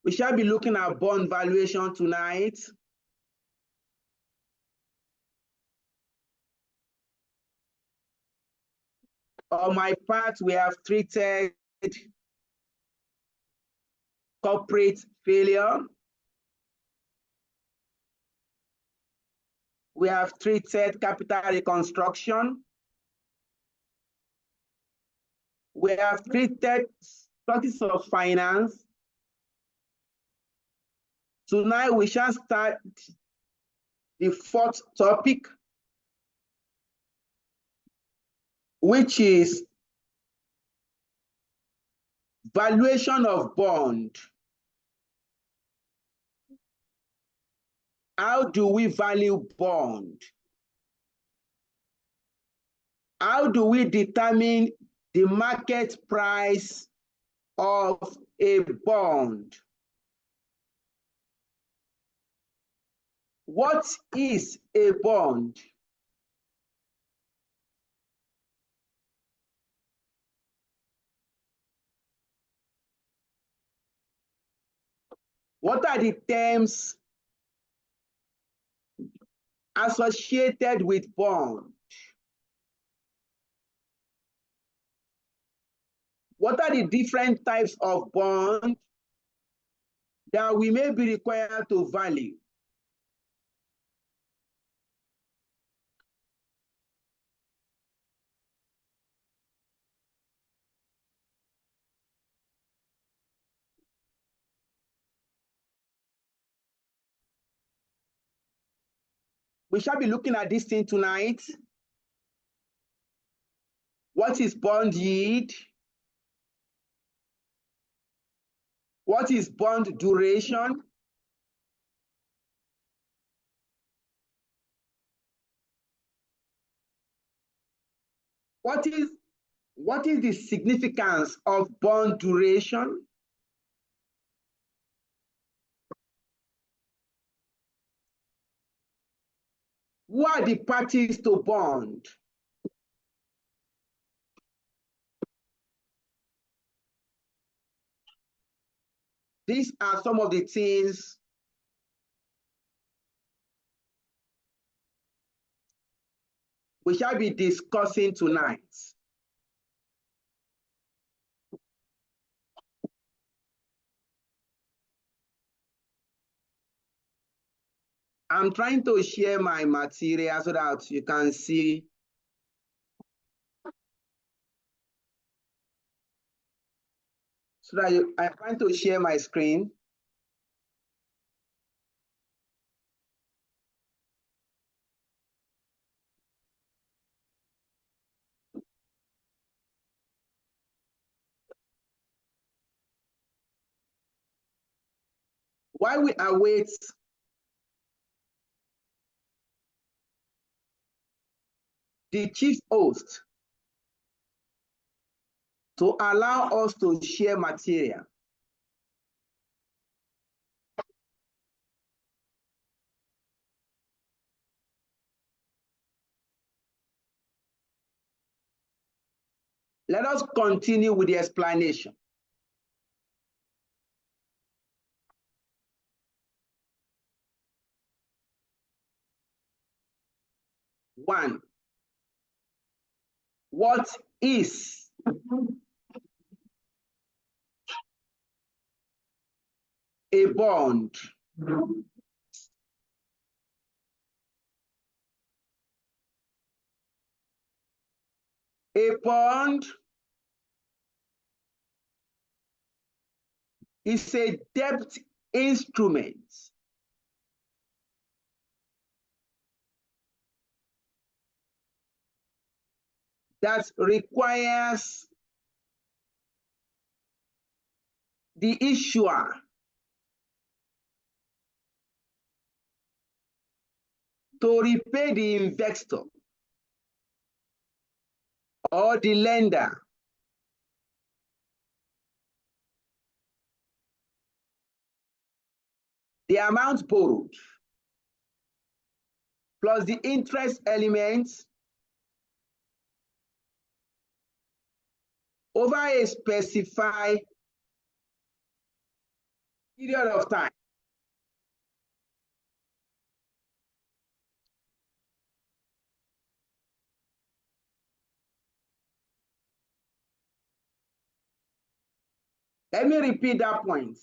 We shall be looking at bond valuation tonight. On my part, we have treated corporate failure. We have treated capital reconstruction. We have treated sources of finance. Tonight, we shall start the fourth topic, which is valuation of bond. How do we value bond? How do we determine the market price of a bond? What is a bond? What are the terms associated with bond? What are the different types of bond that we may be required to value? We shall be looking at this thing tonight. What is bond yield? What is bond duration? What is the significance of bond duration? Who are the parties to bond? These are some of the things we shall be discussing tonight. I'm trying to share my material so that you can see. I'm trying to share my screen. While we await the chief host to allow us to share material, let us continue with the explanation. One, what is a bond? A bond is a debt instrument that requires the issuer to repay the investor or the lender the amount borrowed plus the interest elements over a specified period of time. Let me repeat that point.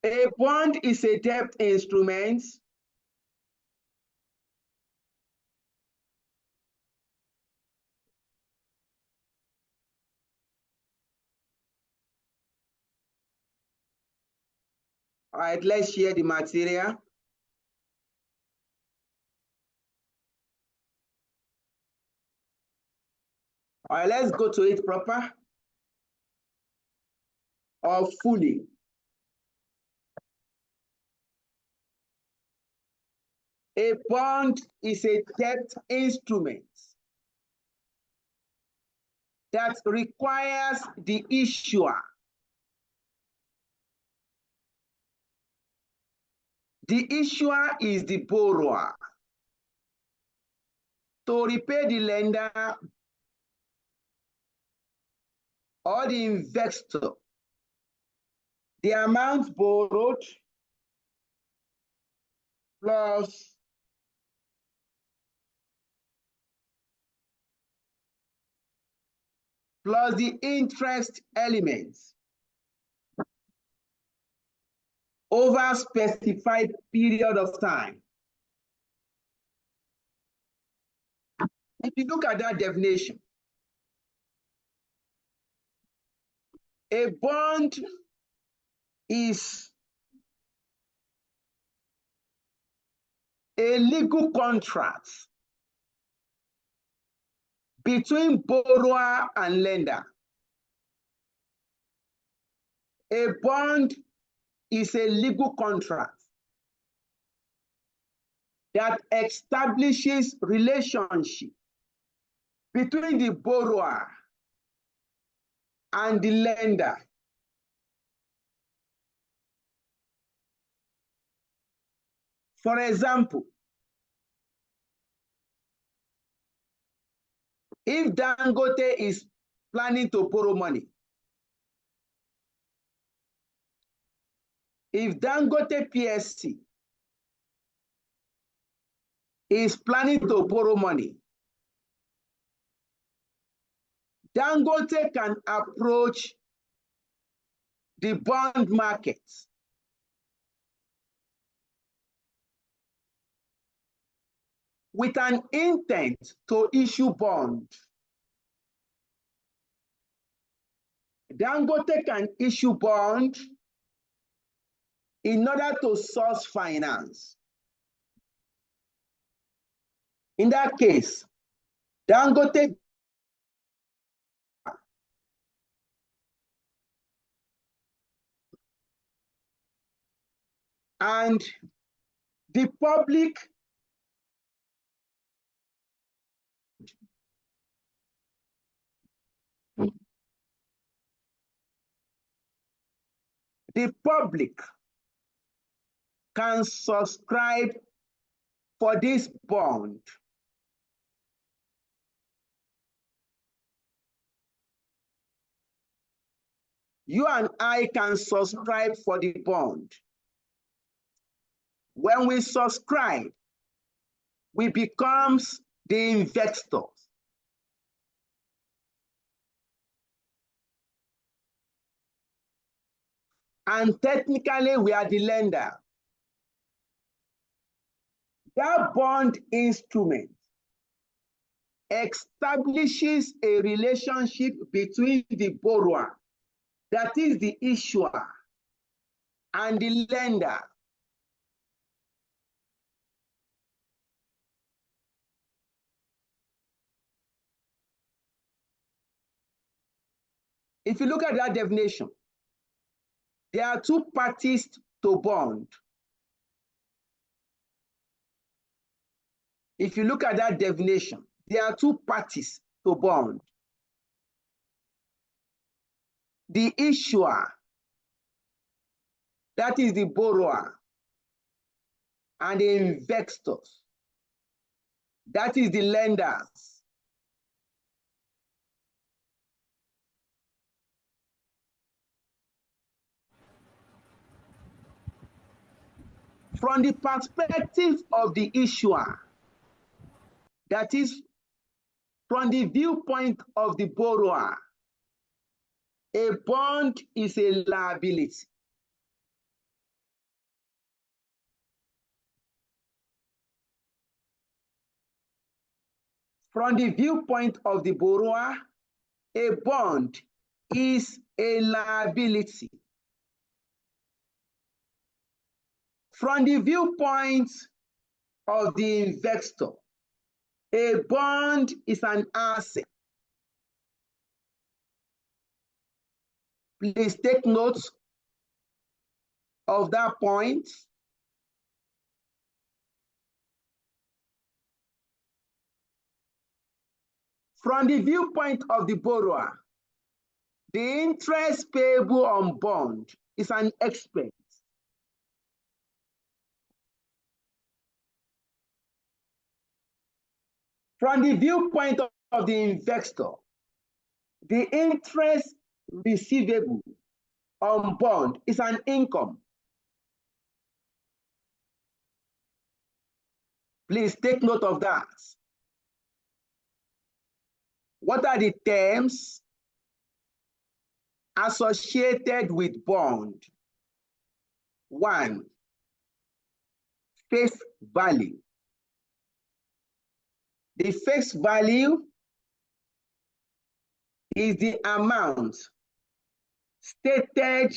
A bond is a debt instrument All right, let's share the material. All right, let's go to it proper or fully. A bond is a debt instrument that requires the issuer, the issuer is the borrower, to repay the lender or the investor the amount borrowed plus the interest elements over a specified period of time. If you look at that definition, a bond is a legal contract between borrower and lender. A bond is a legal contract that establishes relationship between the borrower and the lender. For example, if Dangote is planning to borrow money, if Dangote PSC is planning to borrow money, Dangote can approach the bond market with an intent to issue bond. Dangote can issue bond in order to source finance. In that case, Dangote and the public can subscribe for this bond. You and I can subscribe for the bond. When we subscribe, we become the investors. And technically, we are the lender. That bond instrument establishes a relationship between the borrower, that is the issuer, and the lender. If you look at that definition, there are two parties to bond. if you look at that definition, there are two parties to bond. The issuer, that is the borrower, and the investors, that is the lenders. From the perspective of the issuer, that is, from the viewpoint of the borrower, a bond is a liability. From the viewpoint of the borrower, a bond is a liability. From the viewpoint of the investor, a bond is an asset. Please take note of that point. From the viewpoint of the borrower, the interest payable on bond is an expense. From the viewpoint of the investor, the interest receivable on bond is an income. Please take note of that. What are the terms associated with bond? 1, face value. The face value is the amount stated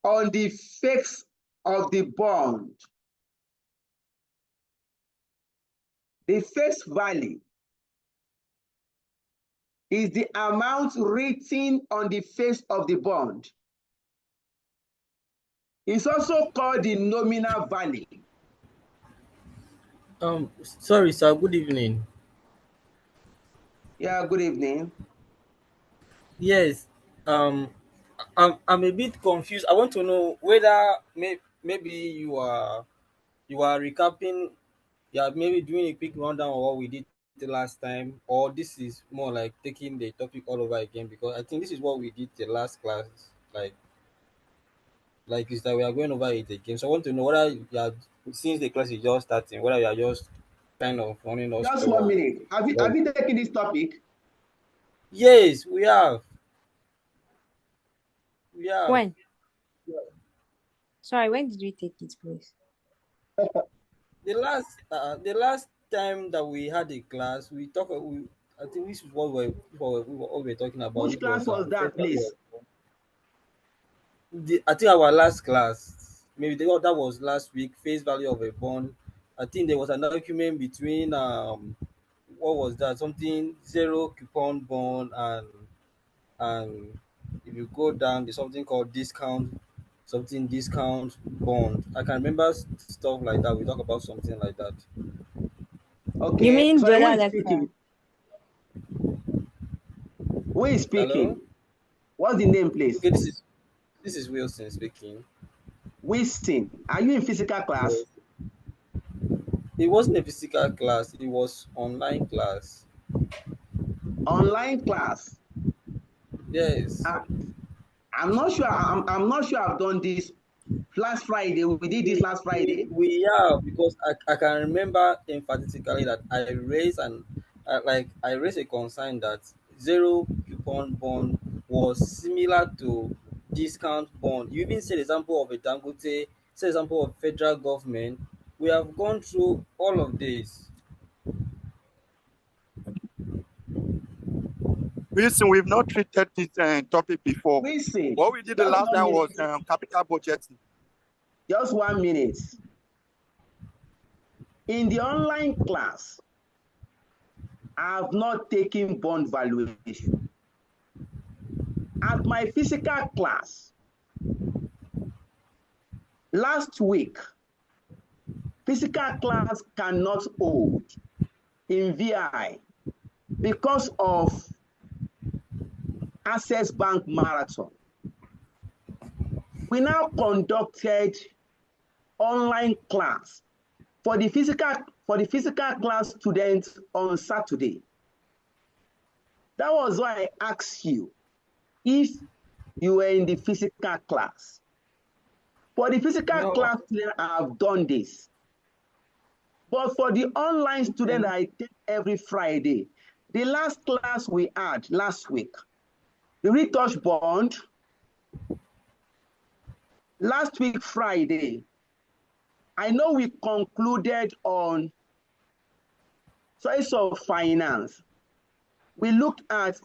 on the face of the bond. The face value is the amount written on the face of the bond. It's also called the nominal value. Sorry, sir. Good evening. Yeah, good evening. Yes. Um, I'm a bit confused. I want to know whether maybe you are recapping, yeah, maybe doing a quick rundown of what we did the last time, or this is more like taking the topic all over again, because I think this is what we did the last class. Like is that we are going over it again. So I want to know whether you are, since the class is just starting, whether you are just kind of running us Just through 1 minute. Have what. you taken this topic? Yes, we have. We have. When? Sorry, when did we take it, please? The last time that we had a class, I think this is what we were talking about. Which This class was was that, please? I think our last class, maybe that was last week. Face value of a bond. I think there was an argument between what was that, something zero coupon bond, and if you go down, there's something called discount bond. I can remember stuff like that. We talk about something like that. You Okay, mean the sorry, who other is lecturer? speaking? Who is Hello. speaking? What's the name, please? Okay, this is Wilson speaking. Wilson. Are you in physical class? Yes. It wasn't a physical class, it was online class. Online class. Yes. Uh, I'm not sure. I'm not sure I've done this last Friday. We did this We, last we, Friday. we have, because I can remember emphatically that I raised a concern that zero coupon bond was similar to discount bond. You even said example of a Dangote, said example of federal government. We have gone through all of this. Listen, we've not treated this topic before. Wilson, What we did the just last one time was minute. capital budgeting. Just 1 minute. In the online class, I have not taken bond valuation. At my physical class, last week, physical class cannot hold in VI because of Access Bank Marathon. We now conducted online class for the physical class students on Saturday. That was why I asked you if you were in the physical class. For the physical No. class students, I have done this. But for the online student I take every Friday, the last class we had last week, the retouch bond, last week Friday, I know we concluded on choice of finance. We looked at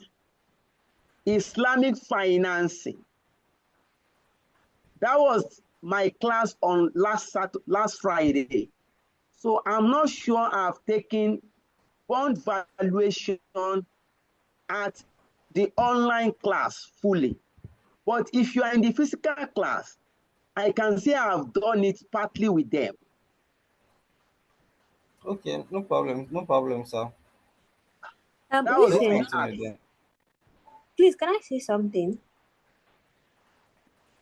Islamic financing. That was my class on last Friday. So I'm not sure I've taken bond valuation at the online class fully. But if you are in the physical class, I can say I've done it partly with them. Okay, no problem. No problem, sir. That was Let's why Listen, I continue asked. then. please, can I say something?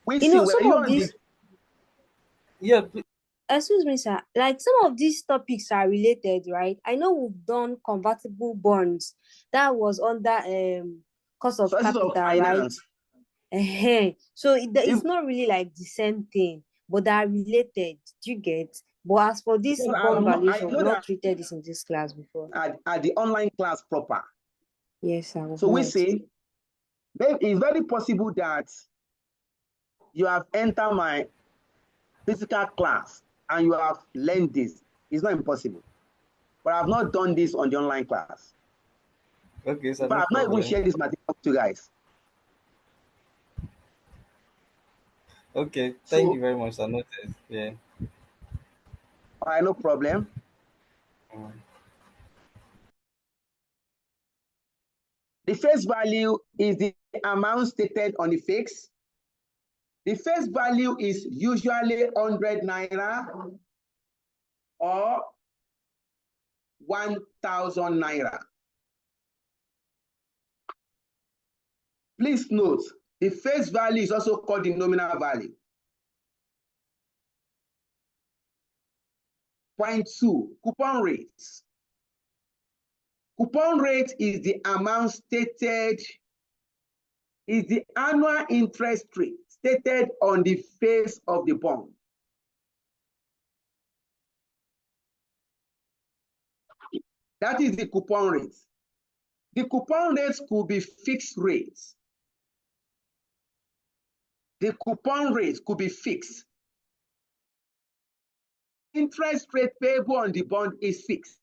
We You see, know, were some you of on the these, Yeah, excuse me, sir, like some of these topics are related, right? I know we've done convertible bonds. That was under cost of sources of capital, right? finance? So If, it's not really like the same thing, but they are related. Do you get? But as for this because bond I valuation, we've know not that treated this in this class before. at the online class proper. Yes, sir, we've So we not. see, it's very possible that you have entered my physical class and you have learned this. It's not impossible. But I've not done this on the online class. okay, sir, But no I've not even problem. shared this material with you guys. Okay, thank you So, very much, sir. Noted. Yeah. all right, no problem. Mm. The face value is the amount stated on the fix. The face value is usually 100 naira or 1,000 naira. Please note, the face value is also called the nominal value. Point 2, coupon rates. Coupon rate is the amount stated, is the annual interest rate stated on the face of the bond. That is the coupon rate. The coupon rates could be fixed rates. The coupon rate could be fixed. Interest rate payable on the bond is fixed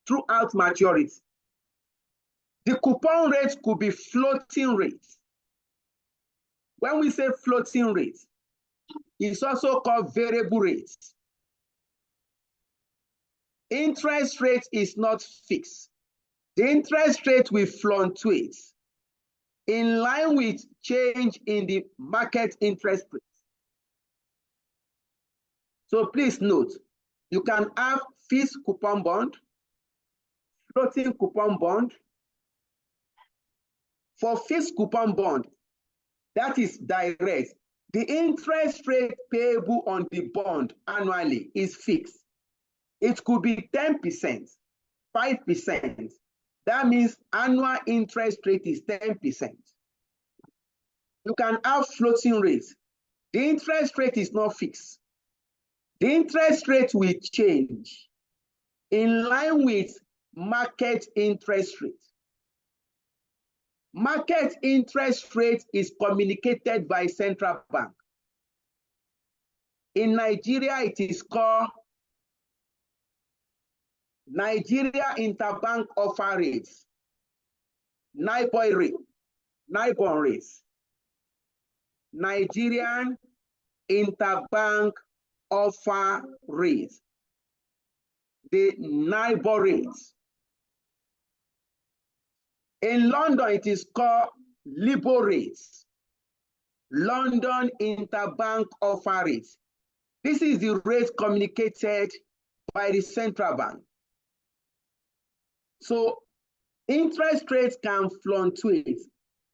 throughout maturity. The coupon rate could be floating rate. When we say floating rate, it's also called variable rate. Interest rate is not fixed. The interest rate will fluctuate in line with change in the market interest rate. So please note, you can have fixed coupon bond, floating coupon bond. For fixed coupon bond, that is direct. The interest rate payable on the bond annually is fixed. It could be 10%, 5%. That means annual interest rate is 10%. You can have floating rates. The interest rate is not fixed. The interest rate will change in line with market interest rate. Market interest rate is communicated by central bank. In Nigeria, it is called Nigeria Interbank Offer Rates, NIBOR rate, NIBOR rates. Nigerian Interbank Offer Rate, the NIBOR rates. In London, it is called LIBOR rates, London Interbank Offer Rate. This is the rate communicated by the central bank. So interest rates can fluctuate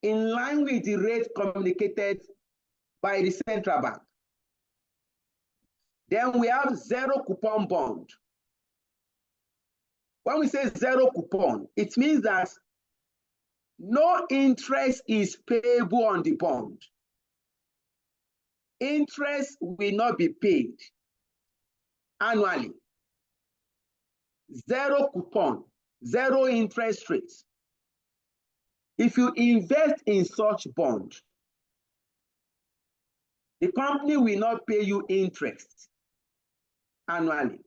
in line with the rate communicated by the central bank. Then we have zero coupon bond. When we say zero coupon, it means that no interest is payable on the bond. Interest will not be paid annually. Zero coupon, zero interest rates. If you invest in such bond, the company will not pay you interest annually.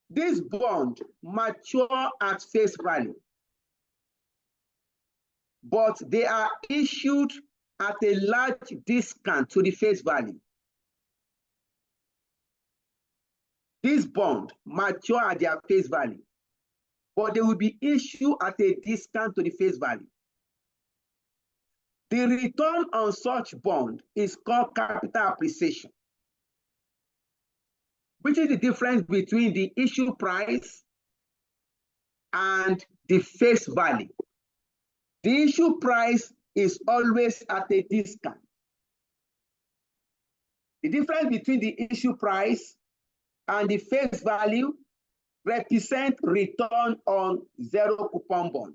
This bond mature at face value, but they are issued at a large discount to the face value. This bond mature at their face value, but they will be issued at a discount to the face value. The return on such bond is called capital appreciation, which is the difference between the issue price and the face value. The issue price is always at a discount. The difference between the issue price and the face value represent return on zero coupon bond.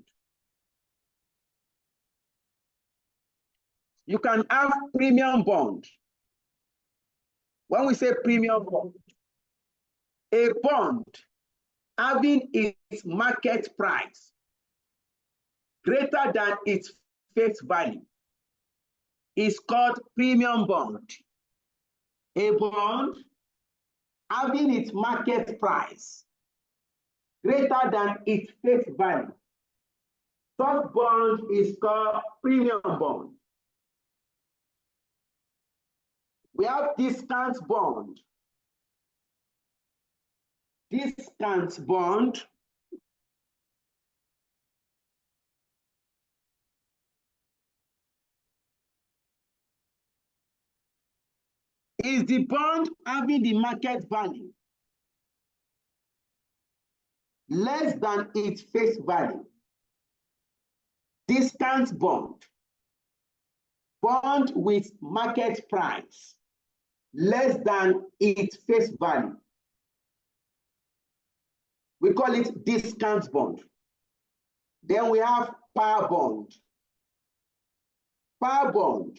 You can have premium bond. When we say premium bond, a bond having its market price greater than its face value is called premium bond. A bond having its market price greater than its face value, such bond is called premium bond. We have discount bond. Discount bond is the bond having the market value less than its face value. Discount bond, bond with market price less than its face value. We call it discount bond. Then we have par bond. Par bond,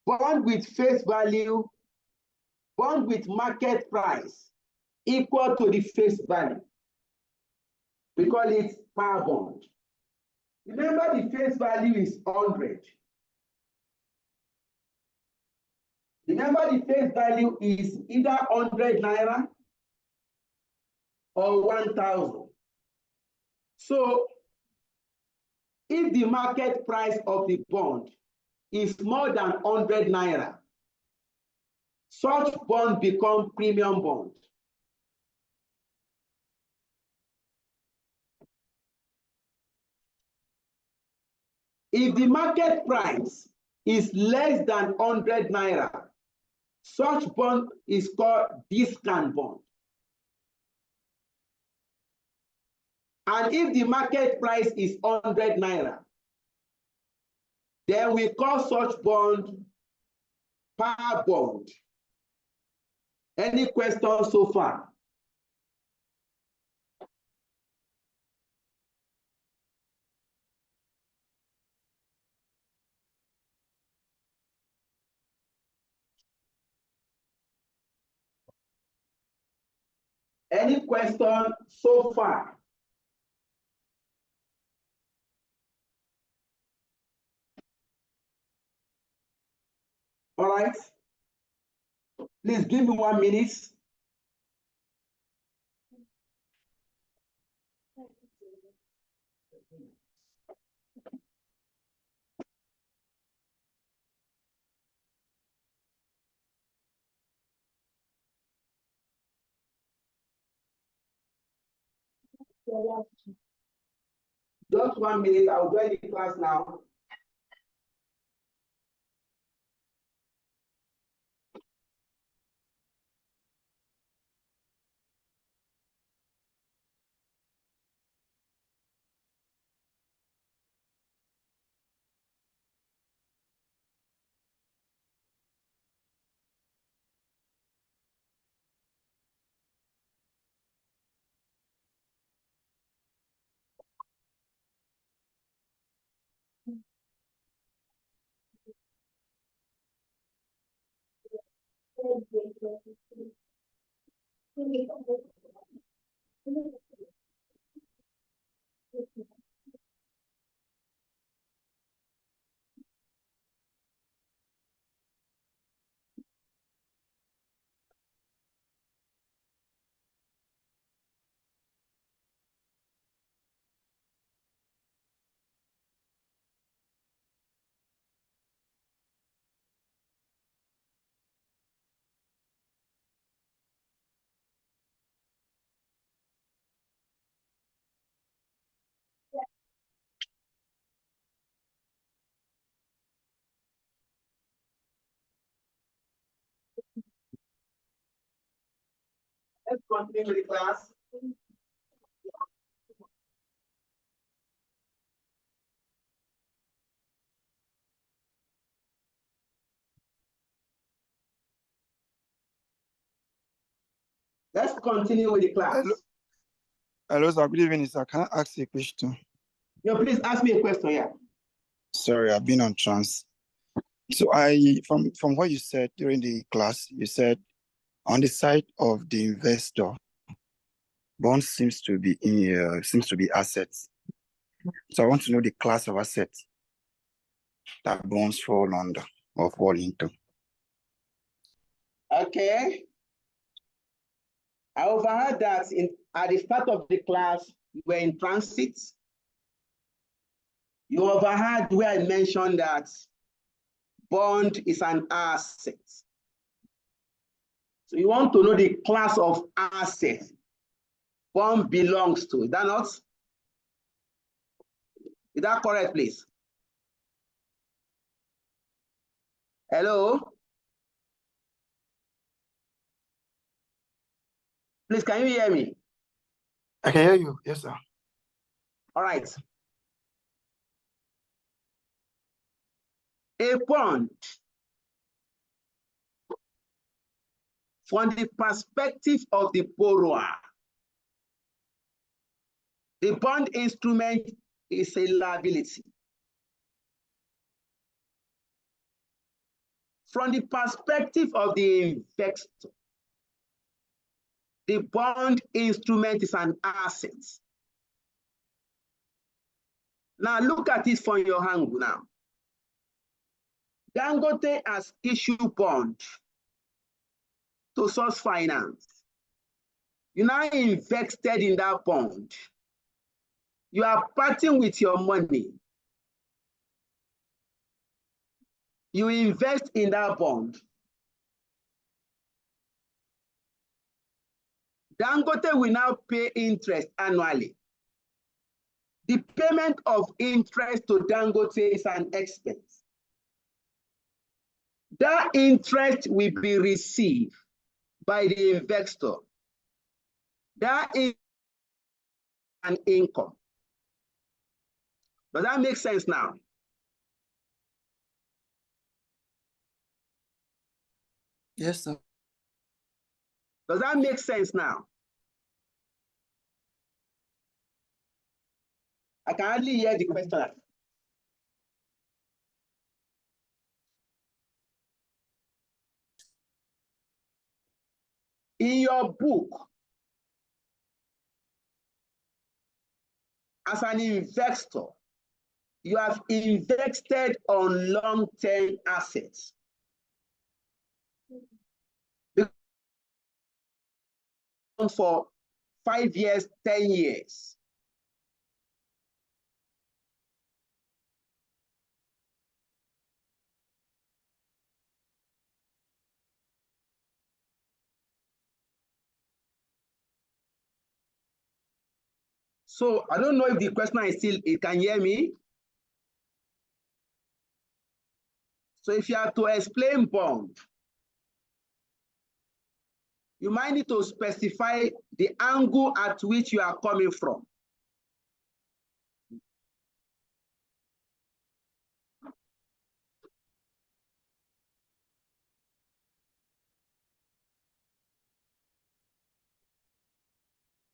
bond with face value, bond with market price equal to the face value. We call it par bond. Remember, the face value is 100. Remember, the face value is either 100 naira or 1,000. So, if the market price of the bond is more than 100 naira, such bond become premium bond. If the market price is less than 100 naira, such bond is called discount bond. And if the market price is 100 naira, then we call such bond par bond. Any questions so far? Any question so far? All right. Please give me 1 minute. Just 1 minute, I'll join the class now. Let's continue with the class. Let's continue with the class. Hello, sir. Good evening, sir. Can I ask you a question? No, please ask me a question, yeah. Sorry, I've been on trance. So from what you said during the class, you said on the side of the investor, bonds seems to be assets. So I want to know the class of assets that bonds fall under or fall into. Okay. I overheard that at the start of the class, we were in transit. You overheard where I mentioned that bond is an asset. So you want to know the class of asset bond belongs to. Is that not? Is that correct, please? Hello? Please, can you hear me? I can hear you. Yes, sir. All right. A bond, from the perspective of the borrower, the bond instrument is a liability. From the perspective of the investor, the bond instrument is an asset. Now look at it from your angle now. Dangote has issued bond to source finance. You now invested in that bond. You are parting with your money. You invest in that bond. Dangote will now pay interest annually. The payment of interest to Dangote is an expense. That interest will be received by the investor. That is an income. Does that make sense now? Yes, sir. Does that make sense now? I can hardly hear the question. In your book, as an investor, you have invested on long-term assets. For 5 years, 10 years. So I don't know if the questioner is still, it can hear me. So if you have to explain bond, you might need to specify the angle at which you are coming from.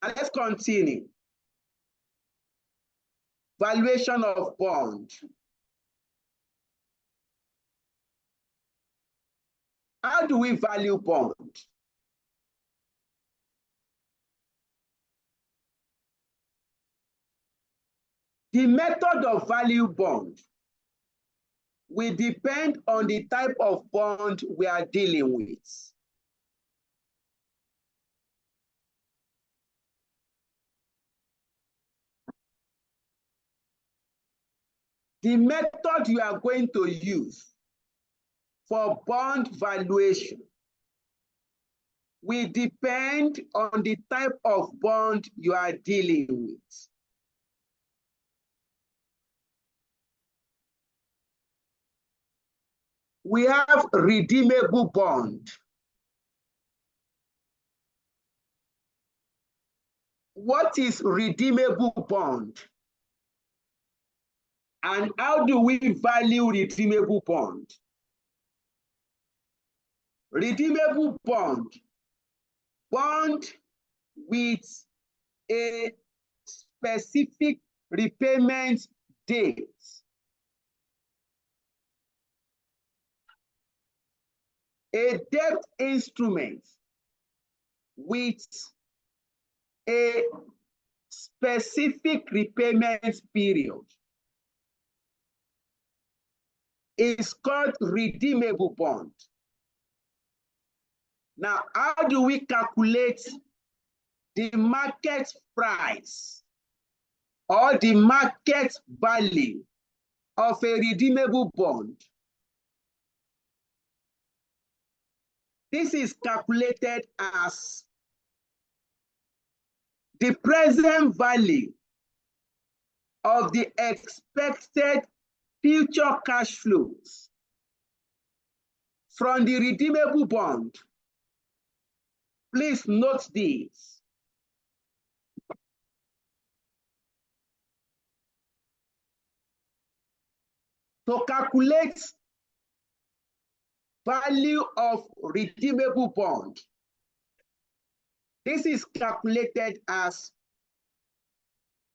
And let's continue. Valuation of bond. How do we value bond? The method of value bond will depend on the type of bond we are dealing with. The method you are going to use for bond valuation will depend on the type of bond you are dealing with. We have redeemable bond. What is redeemable bond? And how do we value redeemable bond? Redeemable bond, bond with a specific repayment date. A debt instrument with a specific repayment period is called redeemable bond. Now, how do we calculate the market price or the market value of a redeemable bond? This is calculated as the present value of the expected future cash flows from the redeemable bond. Please note this. To calculate value of redeemable bond, this is calculated as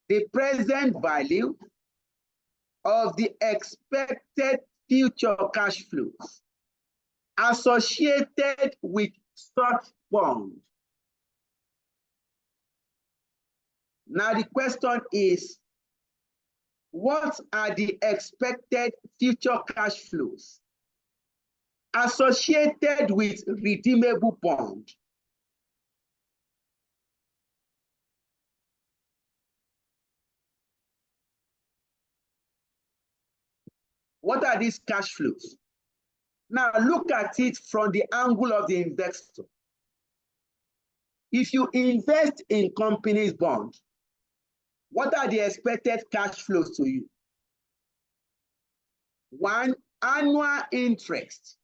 the present value of the expected future cash flows associated with such bond. Now the question is, what are the expected future cash flows associated with redeemable bond? What are these cash flows? Now look at it from the angle of the investor. If you invest in companies' bond, what are the expected cash flows to you? One, annual interest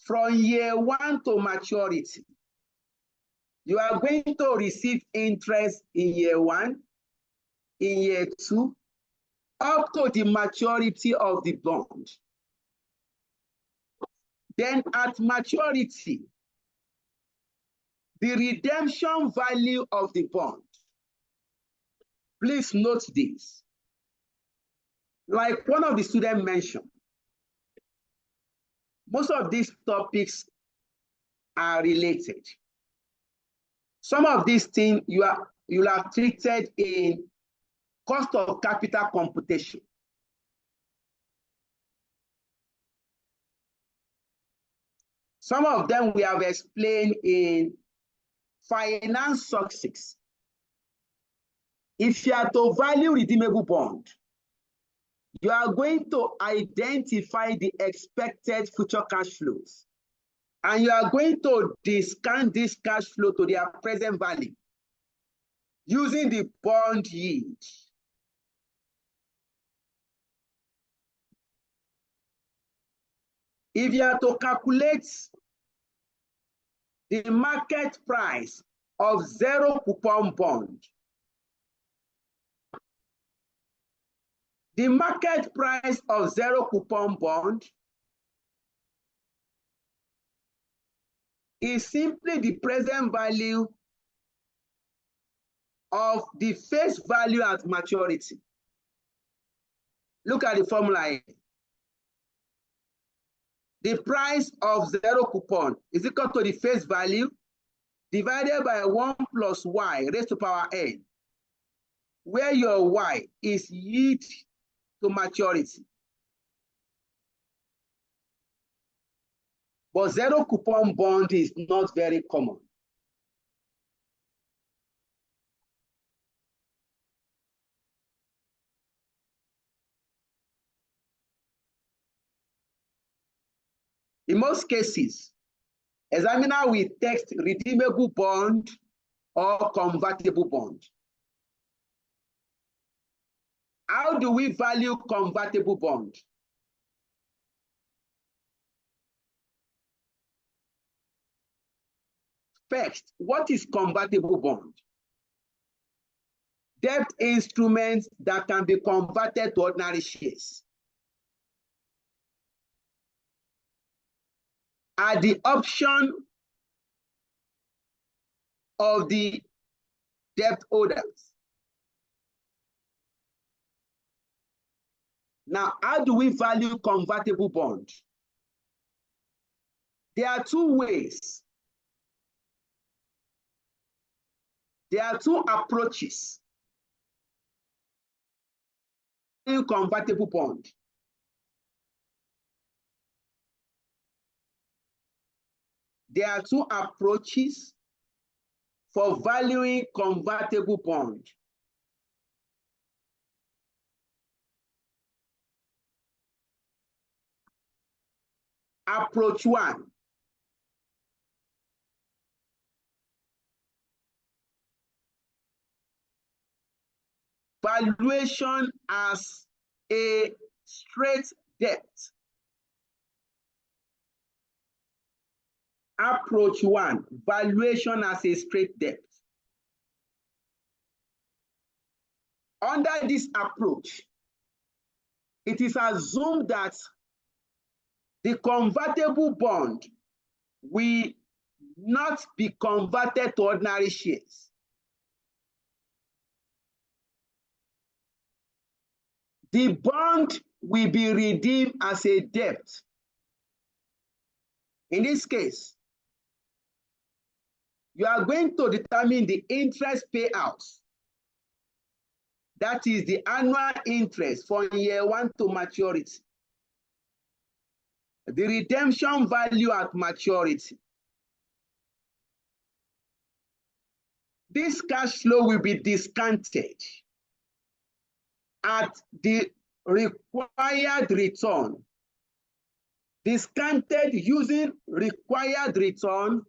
from year one to maturity. You are going to receive interest in year one, in year two, up to the maturity of the bond. Then at maturity, the redemption value of the bond. Please note this. Like one of the students mentioned, most of these topics are related. Some of these things you are treated in cost of capital computation. Some of them we have explained in finance success. If you are to value redeemable bond, you are going to identify the expected future cash flows, and you are going to discount this cash flow to their present value using the bond yield. If you are to calculate the market price of zero coupon bond, the market price of zero coupon bond is simply the present value of the face value at maturity. Look at the formula here. The price of zero coupon is equal to the face value divided by 1 plus y raised to power n, where your y is yield to maturity. But zero coupon bond is not very common. In most cases, examiner will text redeemable bond or convertible bond. How do we value convertible bond? First, what is convertible bond? Debt instruments that can be converted to ordinary shares. At the option of the debt holders. Now, how do we value convertible bond? There are two ways. There are two approaches in convertible bond. There are two approaches for valuing convertible bond. Approach one. Valuation as a straight debt. Approach one, valuation as a straight debt. Under this approach, it is assumed that the convertible bond will not be converted to ordinary shares. The bond will be redeemed as a debt. In this case, you are going to determine the interest payouts. That is the annual interest from year one to maturity. The redemption value at maturity. This cash flow will be discounted at the required return. Discounted using required return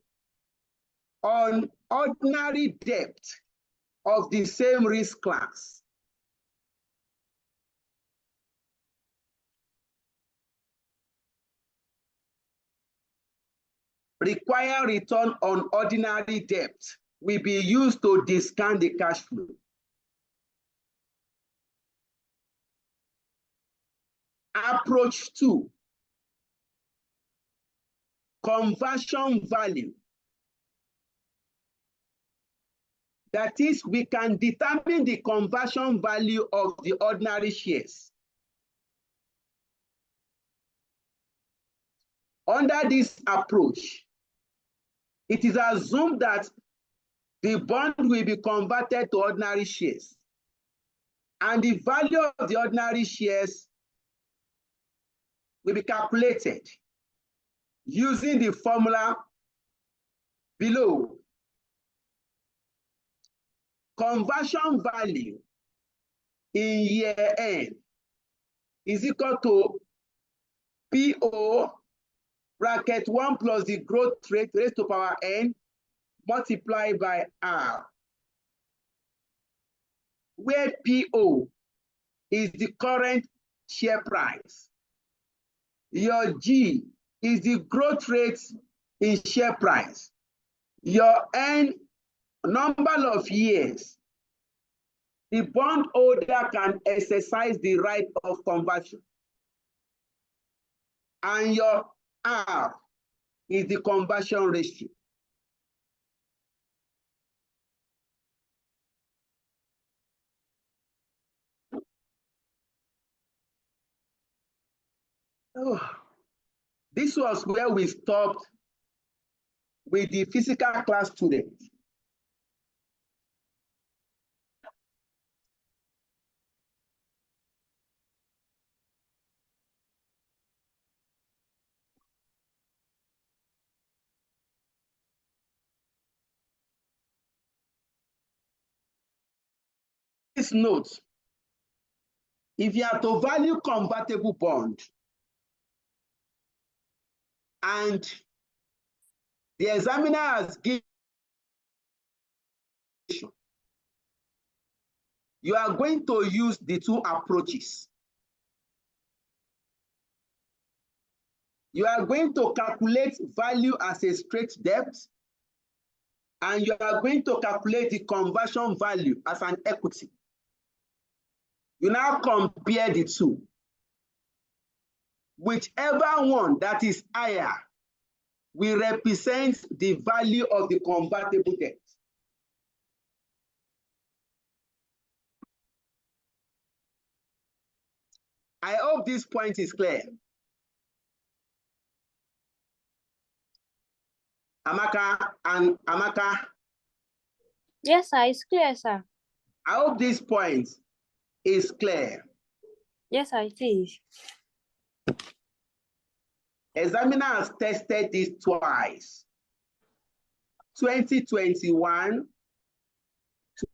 on ordinary debt of the same risk class. Required return on ordinary debt will be used to discount the cash flow. Approach two, conversion value. That is, we can determine the conversion value of the ordinary shares. Under this approach, it is assumed that the bond will be converted to ordinary shares, and the value of the ordinary shares will be calculated using the formula below. Conversion value in year N is equal to PO bracket 1 plus the growth rate raised to power N multiplied by R, where PO is the current share price. Your G is the growth rate in share price. Your N, number of years the bondholder can exercise the right of conversion. And your R is the conversion ratio. Oh. This was where we stopped with the physical class students. Please note, if you are to value convertible bond and the examiner has given, you are going to use the two approaches. You are going to calculate value as a straight debt, and you are going to calculate the conversion value as an equity. You now compare the two. Whichever one that is higher will represent the value of the convertible debt. I hope this point is clear. Amaka and Amaka. Yes, sir, it's clear, sir. I hope this point is clear. Yes, sir, it is. Examiner has tested this twice. 2021,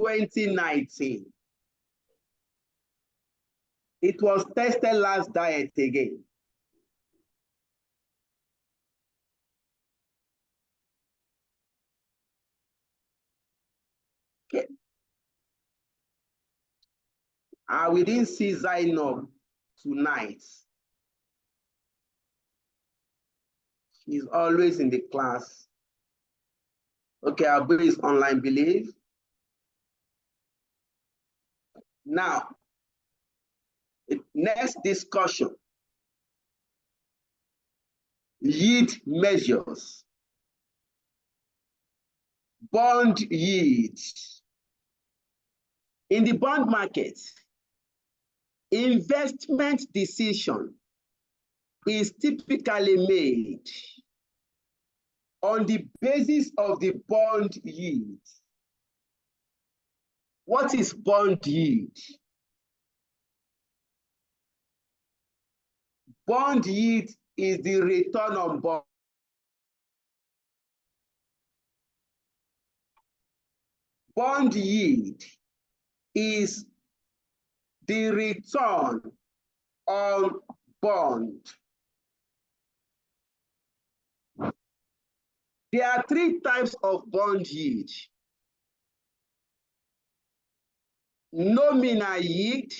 2019. It was tested last diet again. Okay. We didn't see Zainab tonight. She's always in the class. Okay, Abu is online, believe. Now, next discussion. Yield measures. Bond yield. In the bond market, investment decision is typically made on the basis of the bond yield. What is bond yield? Bond yield is the return on bond. Bond yield is the return on bond. There are three types of bond yield. Nominal yield.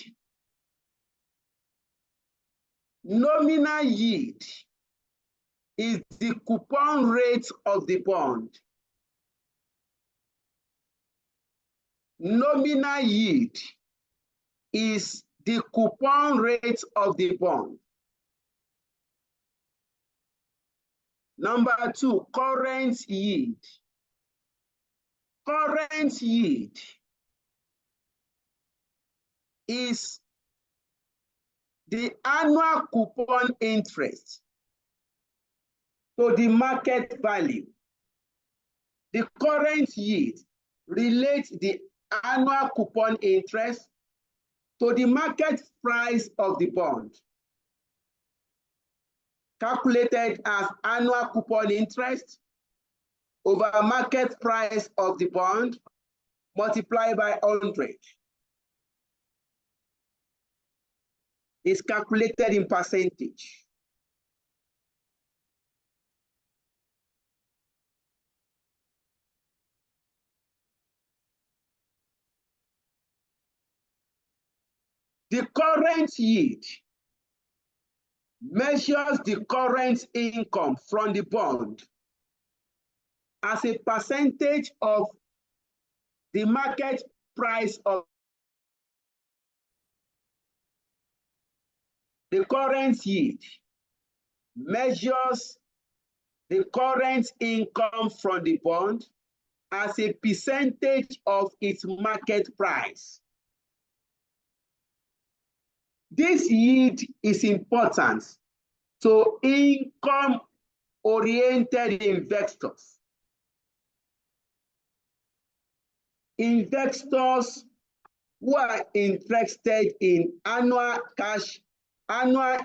Nominal yield is the coupon rate of the bond. Nominal yield is the coupon rate of the bond. Number two, current yield. Current yield is the annual coupon interest to the market value. The current yield relates the annual coupon interest to the market price of the bond, calculated as annual coupon interest over market price of the bond multiplied by 100. Is calculated in percentage. The current yield measures the current income from the bond as a percentage of the market price of the current yield measures the current income from the bond as a percentage of its market price. This yield is important to income-oriented investors. Investors who are interested in annual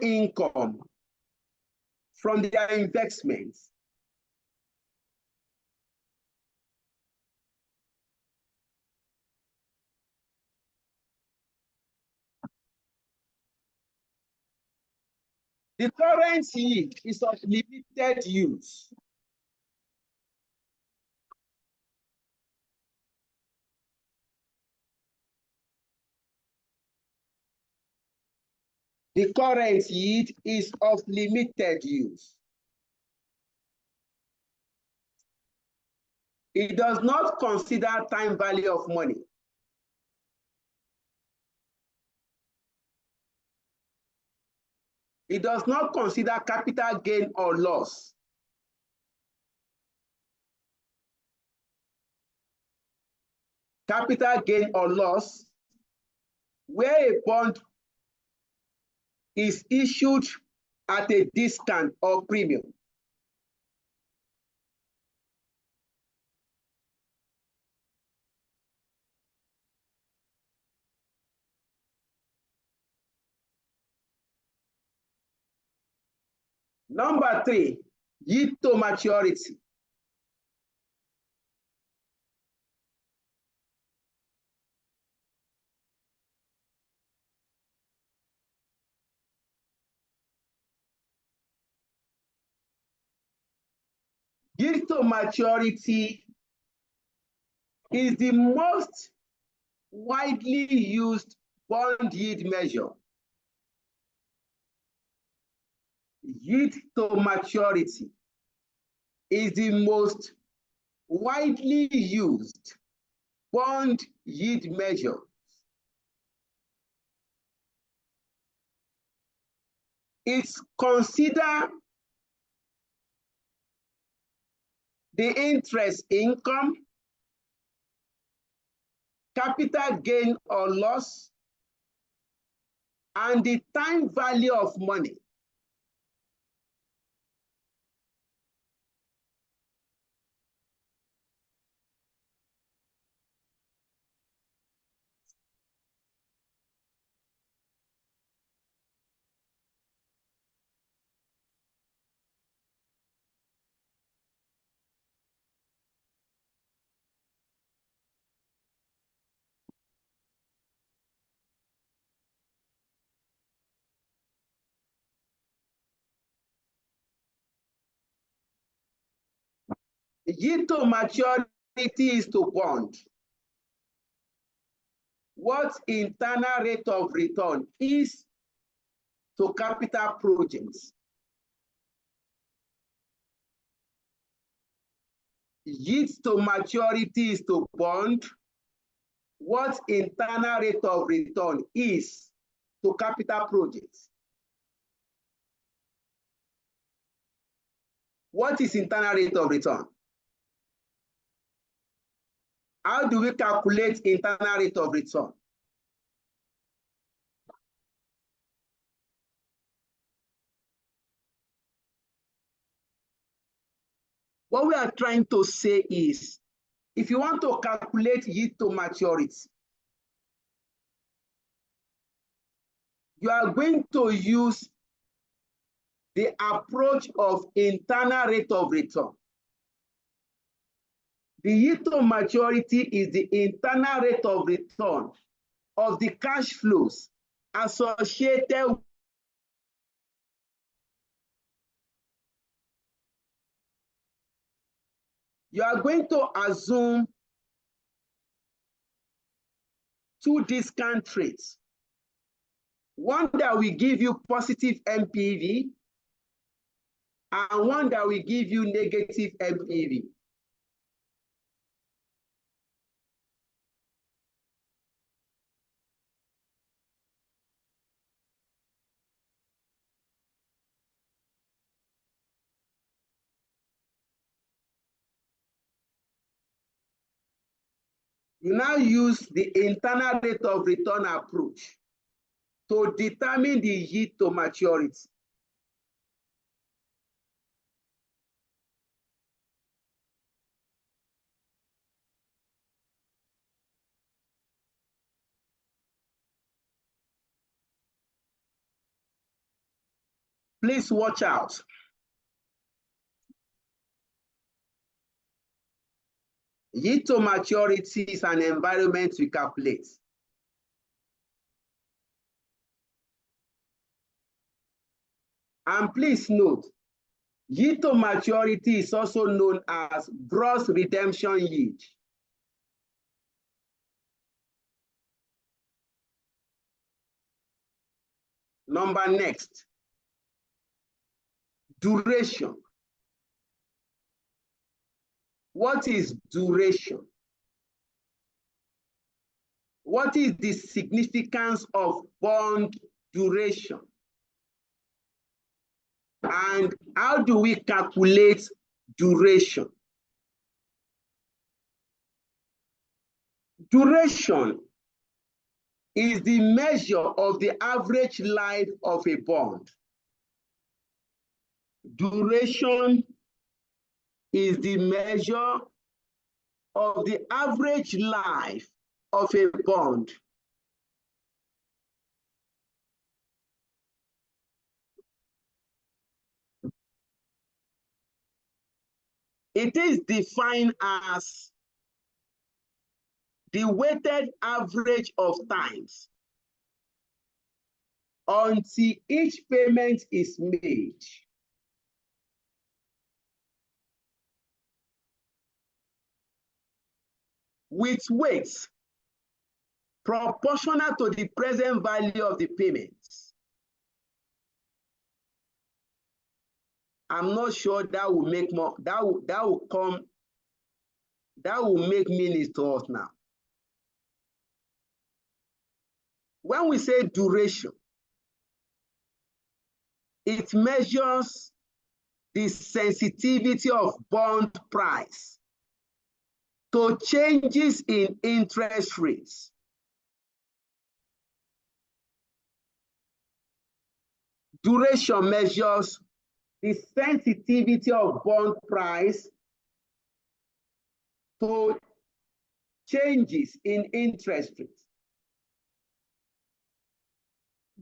income from their investments. The current yield is of limited use. The current yield is of limited use. It does not consider time value of money. It does not consider capital gain or loss. Capital gain or loss, where a bond is issued at a discount or premium. Number 3, yield to maturity. Yield to maturity is the most widely used bond yield measure. Yield to maturity is the most widely used bond yield measure. It's consider the interest income, capital gain or loss, and the time value of money. Yield to maturity is to bond what internal rate of return is to capital projects. Yield to maturity is to bond what internal rate of return is to capital projects. What is internal rate of return? How do we calculate internal rate of return? What we are trying to say is, if you want to calculate yield to maturity, you are going to use the approach of internal rate of return. The yield to maturity is the internal rate of return of the cash flows associated. You are going to assume 2 discount rates. One that will give you positive MPV and one that will give you negative MPV. You now use the internal rate of return approach to determine the yield to maturity. Please watch out. Yield to maturity is an environment we calculate. And please note, yield to maturity is also known as gross redemption yield. Number next, duration. What is duration? What is the significance of bond duration? And how do we calculate duration? Duration is the measure of the average life of a bond. Duration is the measure of the average life of a bond. It is defined as the weighted average of times until each payment is made. With weights proportional to the present value of the payments. I'm not sure that will make more, that will make meaning to us now. When we say duration, it measures the sensitivity of bond price to changes in interest rates. Duration measures the sensitivity of bond price to changes in interest rates.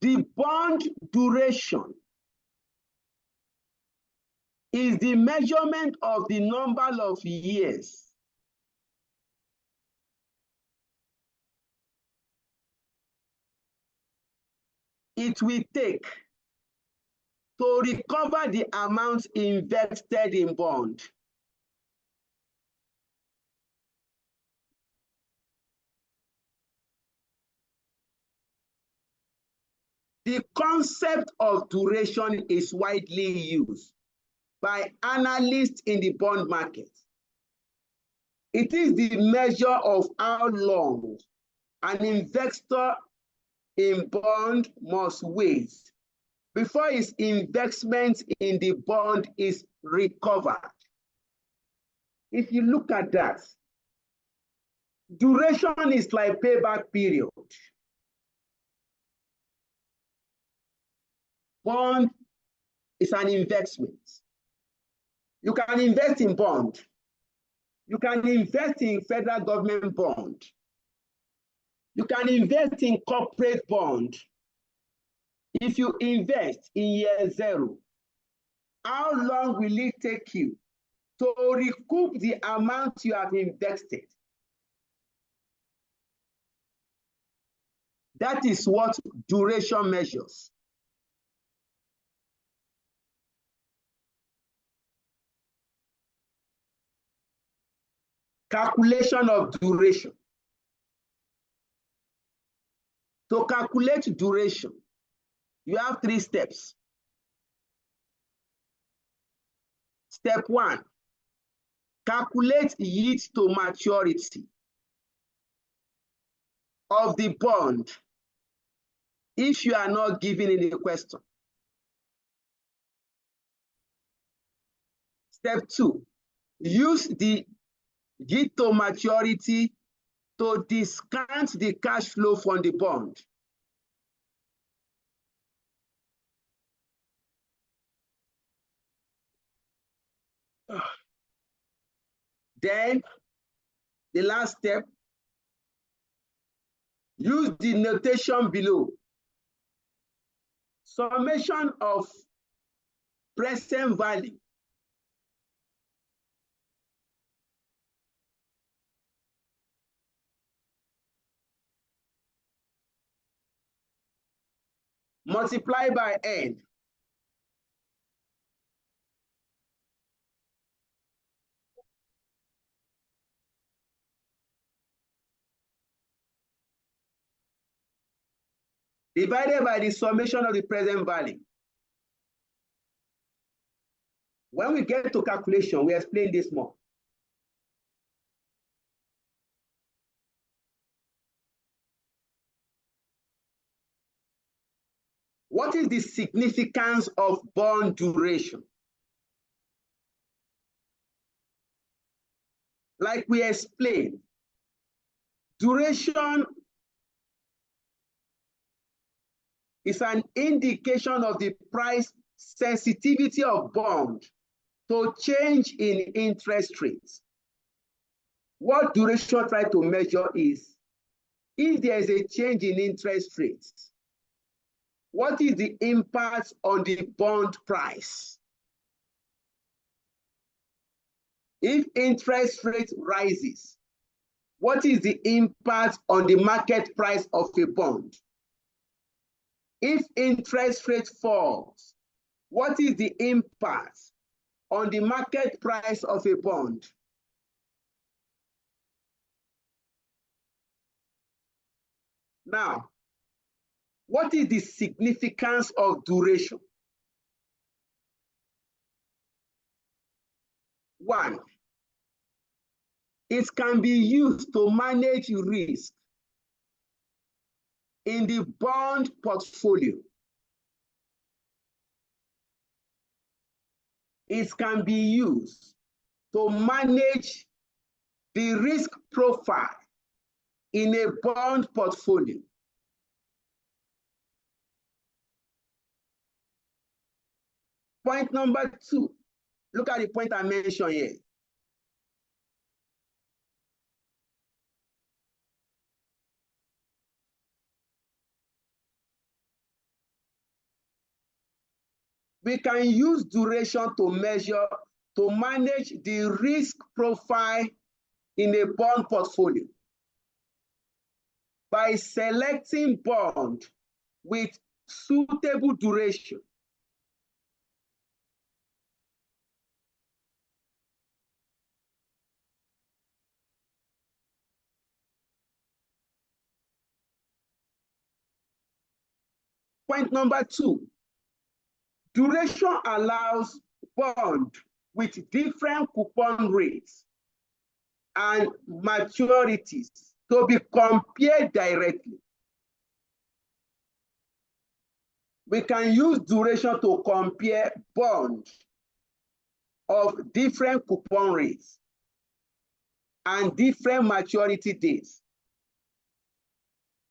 The bond duration is the measurement of the number of years it will take to recover the amount invested in bond. The concept of duration is widely used by analysts in the bond market. It is the measure of how long an investor in bond must wait before his investment in the bond is recovered. If you look at that, duration is like payback period. Bond is an investment. You can invest in bond. You can invest in federal government bond. You can invest in corporate bond. If you invest in year 0, how long will it take you to recoup the amount you have invested? That is what duration measures. Calculation of duration. To calculate duration, you have 3 steps. Step 1, calculate yield to maturity of the bond if you are not given in the question. Step 2, use the yield to maturity to discount the cash flow from the bond. Then, the last step, use the notation below. Summation of present value multiplied by n divided by the summation of the present value. When we get to calculation, we explain this more. What is the significance of bond duration? Like we explained, duration is an indication of the price sensitivity of bond to change in interest rates. What duration try to measure is if there is a change in interest rates, what is the impact on the bond price? If interest rate rises, what is the impact on the market price of a bond? If interest rate falls, what is the impact on the market price of a bond? Now, what is the significance of duration? One, it can be used to manage risk in the bond portfolio. It can be used to manage the risk profile in a bond portfolio. Point number two, look at the point I mentioned here. We can use duration to manage the risk profile in a bond portfolio by selecting bond with suitable duration. Point number two, duration allows bond with different coupon rates and maturities to be compared directly. We can use duration to compare bonds of different coupon rates and different maturity dates.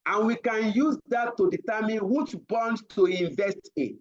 And we can use that to determine which bonds to invest in.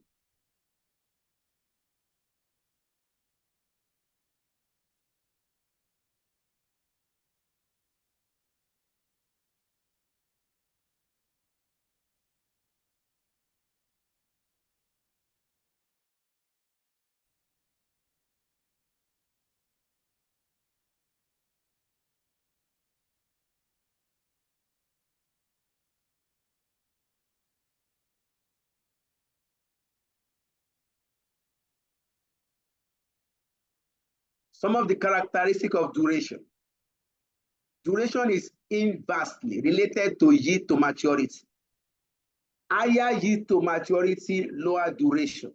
Some of the characteristics of duration. Duration is inversely related to yield to maturity. Higher yield to maturity, lower duration.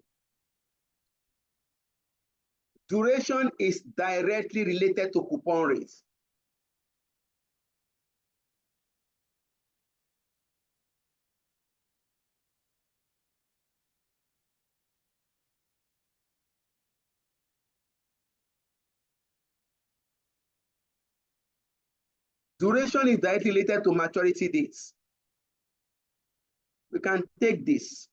Duration is directly related to coupon rates. Duration is directly related to maturity dates. We can take this.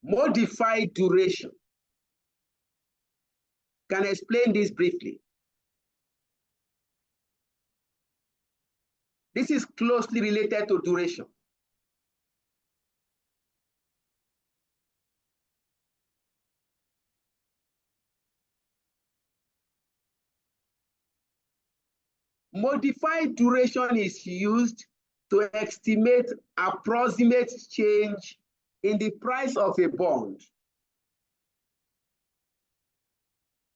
Modified duration. Can I explain this briefly? This is closely related to duration. Modified duration is used to estimate approximate change in the price of a bond,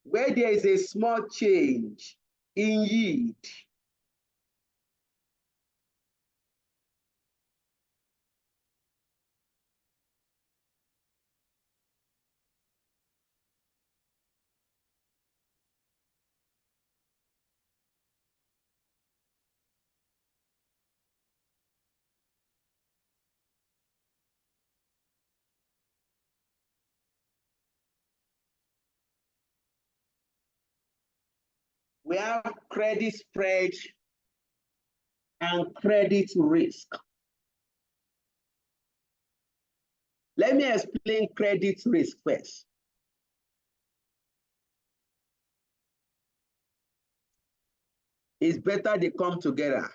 where there is a small change in yield. We have credit spread and credit risk. Let me explain credit risk first. It's better they come together.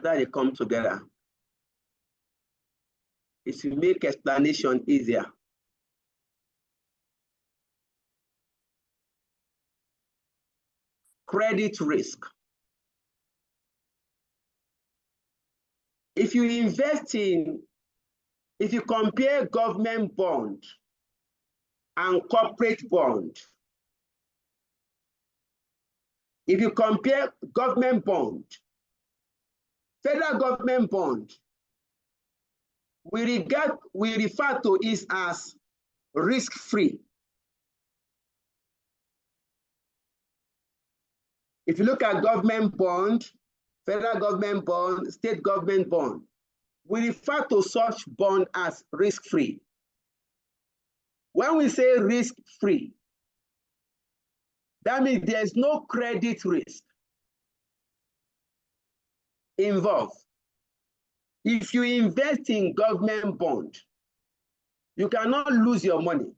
Better they come together. It will make explanation easier. Credit risk. If you compare government bond and corporate bond, if you compare government bond, federal government bond, we refer to it as risk-free. If you look at government bond, federal government bond, state government bond, we refer to such bond as risk-free. When we say risk-free, that means there's no credit risk involved. If you invest in government bond, you cannot lose your money.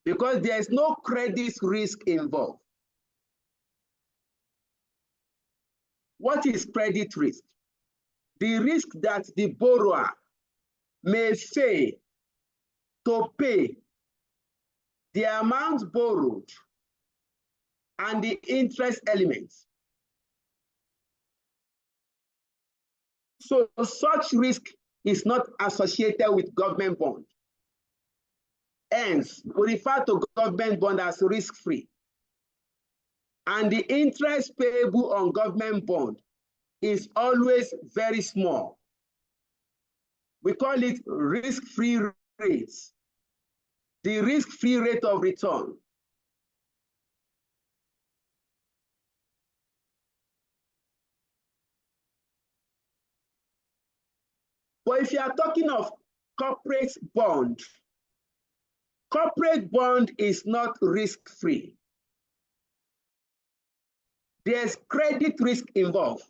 Because there's no credit risk involved. What is credit risk? The risk that the borrower may fail to pay the amount borrowed and the interest elements. So such risk is not associated with government bond. Hence, we refer to government bond as risk-free. And the interest payable on government bond is always very small. We call it risk-free rates. The risk-free rate of return. But if you are talking of corporate bond is not risk-free. There's credit risk involved.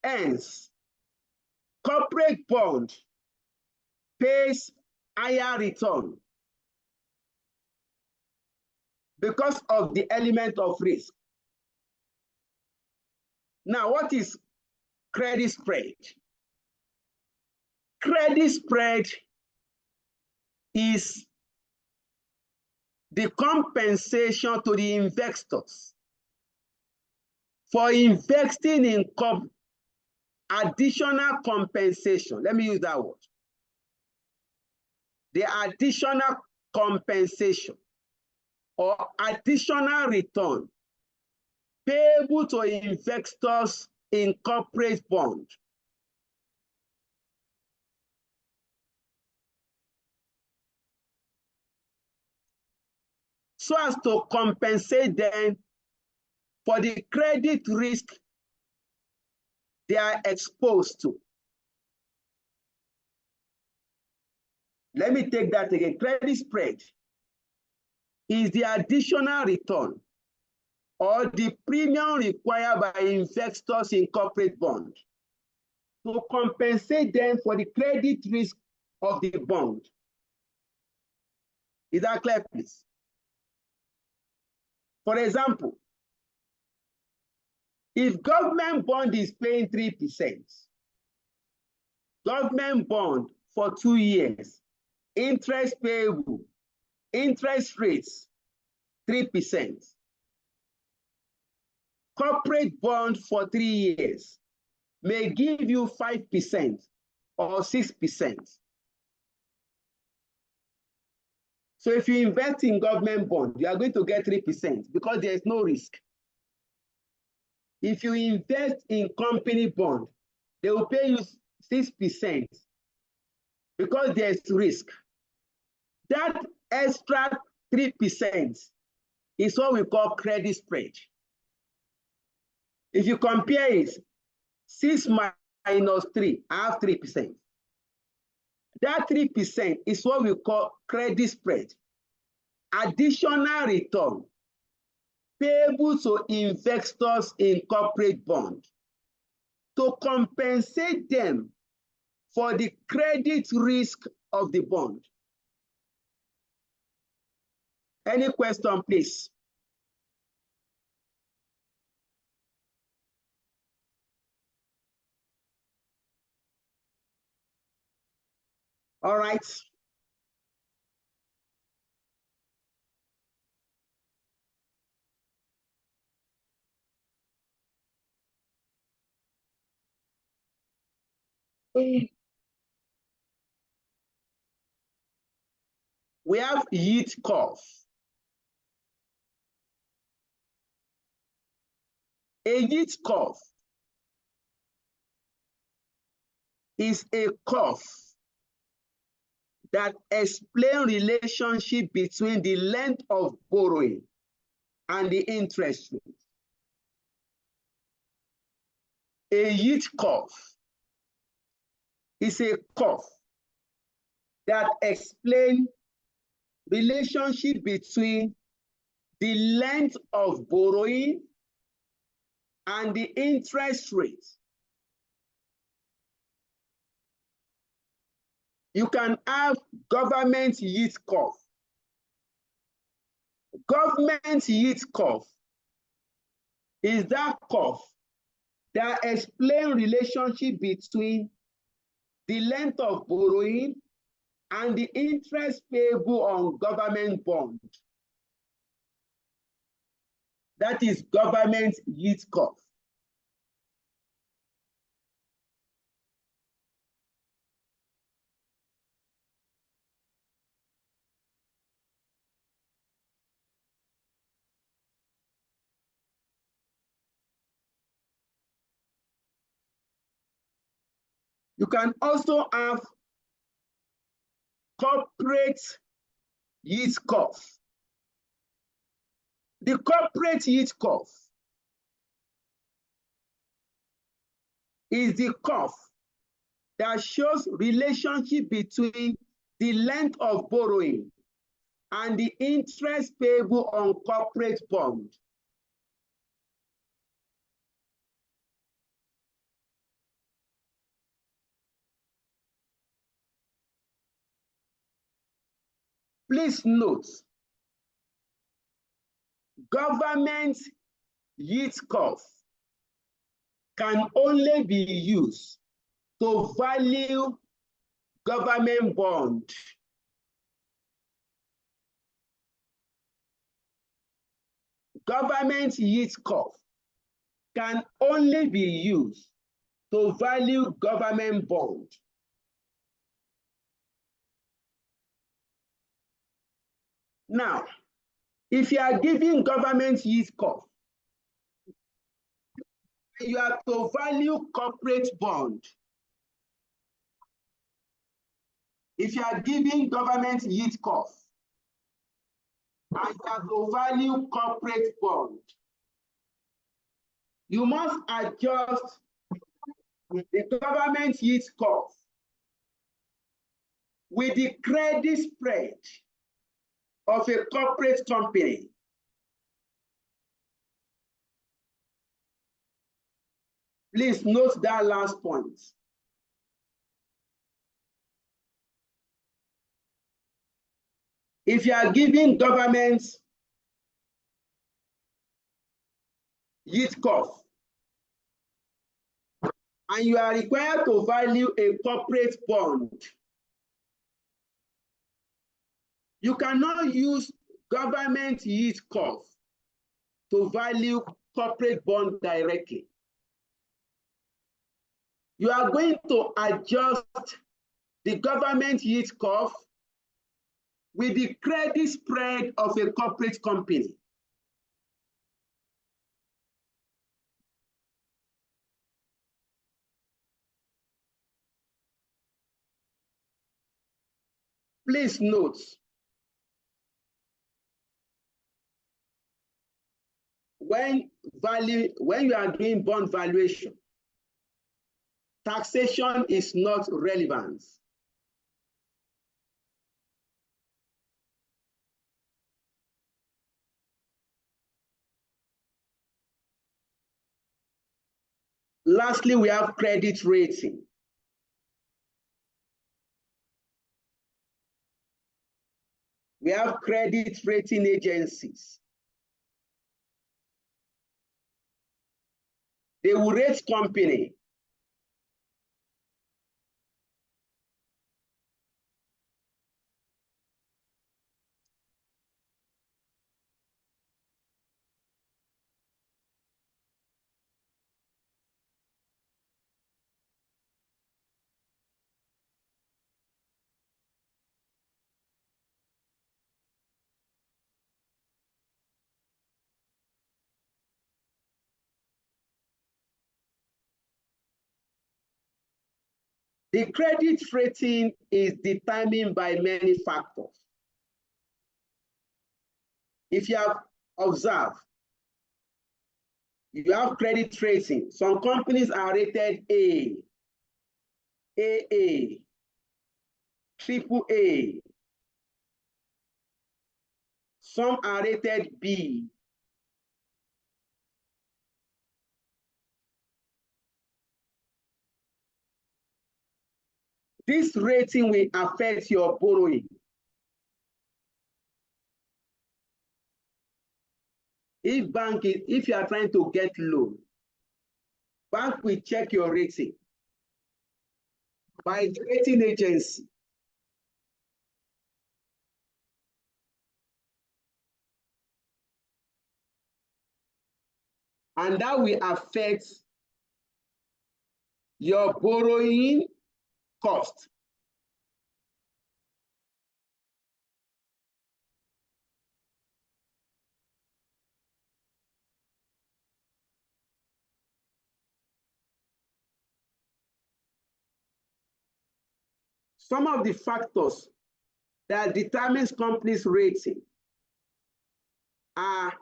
Hence, corporate bond pays higher return because of the element of risk. Now, what is credit spread? Credit spread is the compensation to the investors for investing in additional compensation. Let me use that word. The additional compensation or additional return payable to investors in corporate bond so as to compensate them for the credit risk they are exposed to. Let me take that again. Credit spread is the additional return or the premium required by investors in corporate bonds to compensate them for the credit risk of the bond. Is that clear, please? For example, if government bond is paying 3%, government bond for 2 years, interest payable, interest rates 3%. Corporate bond for 3 years may give you 5% or 6%. So if you invest in government bond, you are going to get 3% because there is no risk. If you invest in company bond, they will pay you 6% because there is risk. That extra 3% is what we call credit spread. If you compare it, 6 minus 3, I have 3%. That 3% is what we call credit spread. Additional return payable to investors in corporate bond to compensate them for the credit risk of the bond. Any question, please? All right. We have yield curve. A yield curve is a curve that explains relationship between the length of borrowing and the interest rate. A yield curve is a curve that explains relationship between the length of borrowing and the interest rate. You can have government yield curve. Government yield curve is that curve that explains relationship between the length of borrowing and the interest payable on government bond. That is government yield curve. You can also have corporate yield curve. The corporate yield curve is the curve that shows relationship between the length of borrowing and the interest payable on corporate bond. Please note, government yield curve can only be used to value government bond. Government yield curve can only be used to value government bond. Now, if you are giving government yield curve, you have to value corporate bond. If you are giving government yield curve, and you have to value corporate bond, you must adjust the government yield curve with the credit spread of a corporate company. Please note that last point. If you are giving government yield curve and you are required to value a corporate bond, you cannot use government yield curve to value corporate bond directly. You are going to adjust the government yield curve with the credit spread of a corporate company. Please note, when you are doing bond valuation, taxation is not relevant. Lastly, we have credit rating. We have credit rating agencies. They will rate company. The credit rating is determined by many factors. If you have observed, you have credit rating. Some companies are rated A, AA, AAA. Some are rated B. This rating will affect your borrowing. If you are trying to get loan, bank will check your rating by the rating agency. And that will affect your borrowing cost. Some of the factors that determines companies' rating are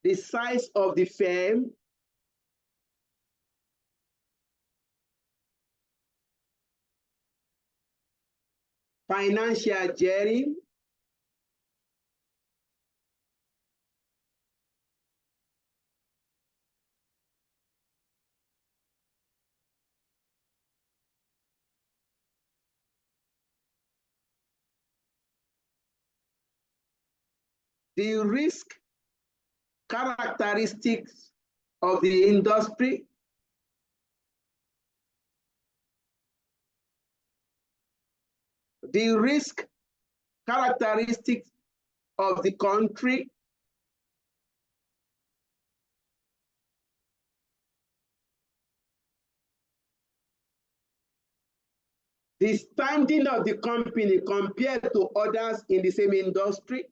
the size of the firm, financial gearing, the risk characteristics of the industry, the risk characteristics of the country, the standing of the company compared to others in the same industry,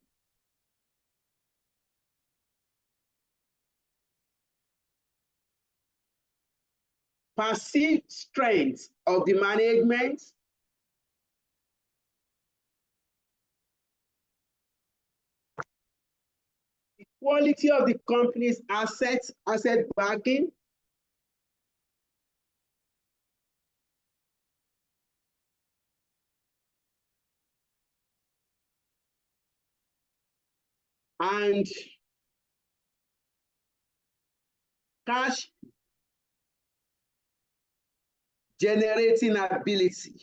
perceived strength of the management, quality of the company's assets, asset backing, and cash generating ability.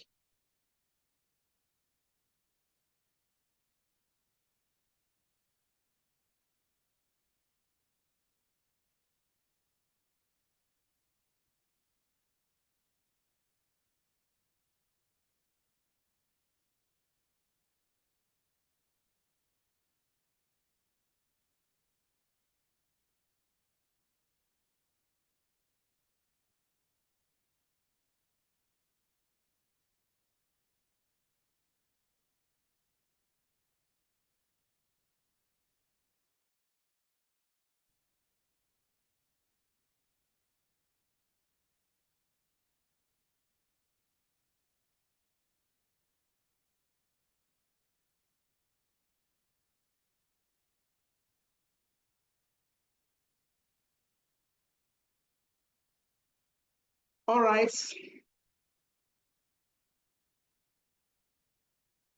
All right.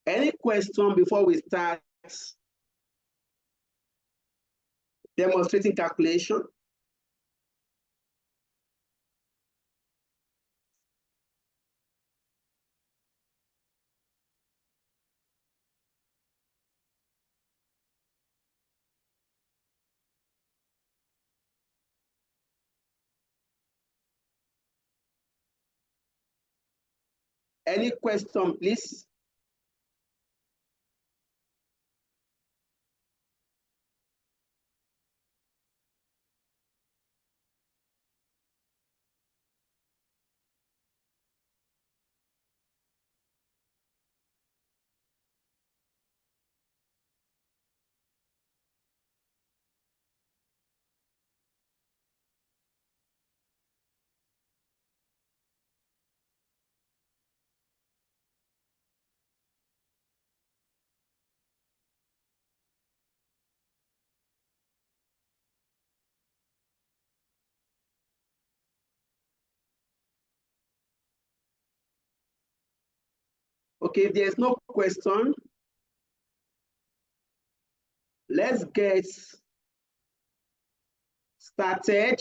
Any question before we start demonstrating calculation? Any question, please? Okay, if there's no question, let's get started.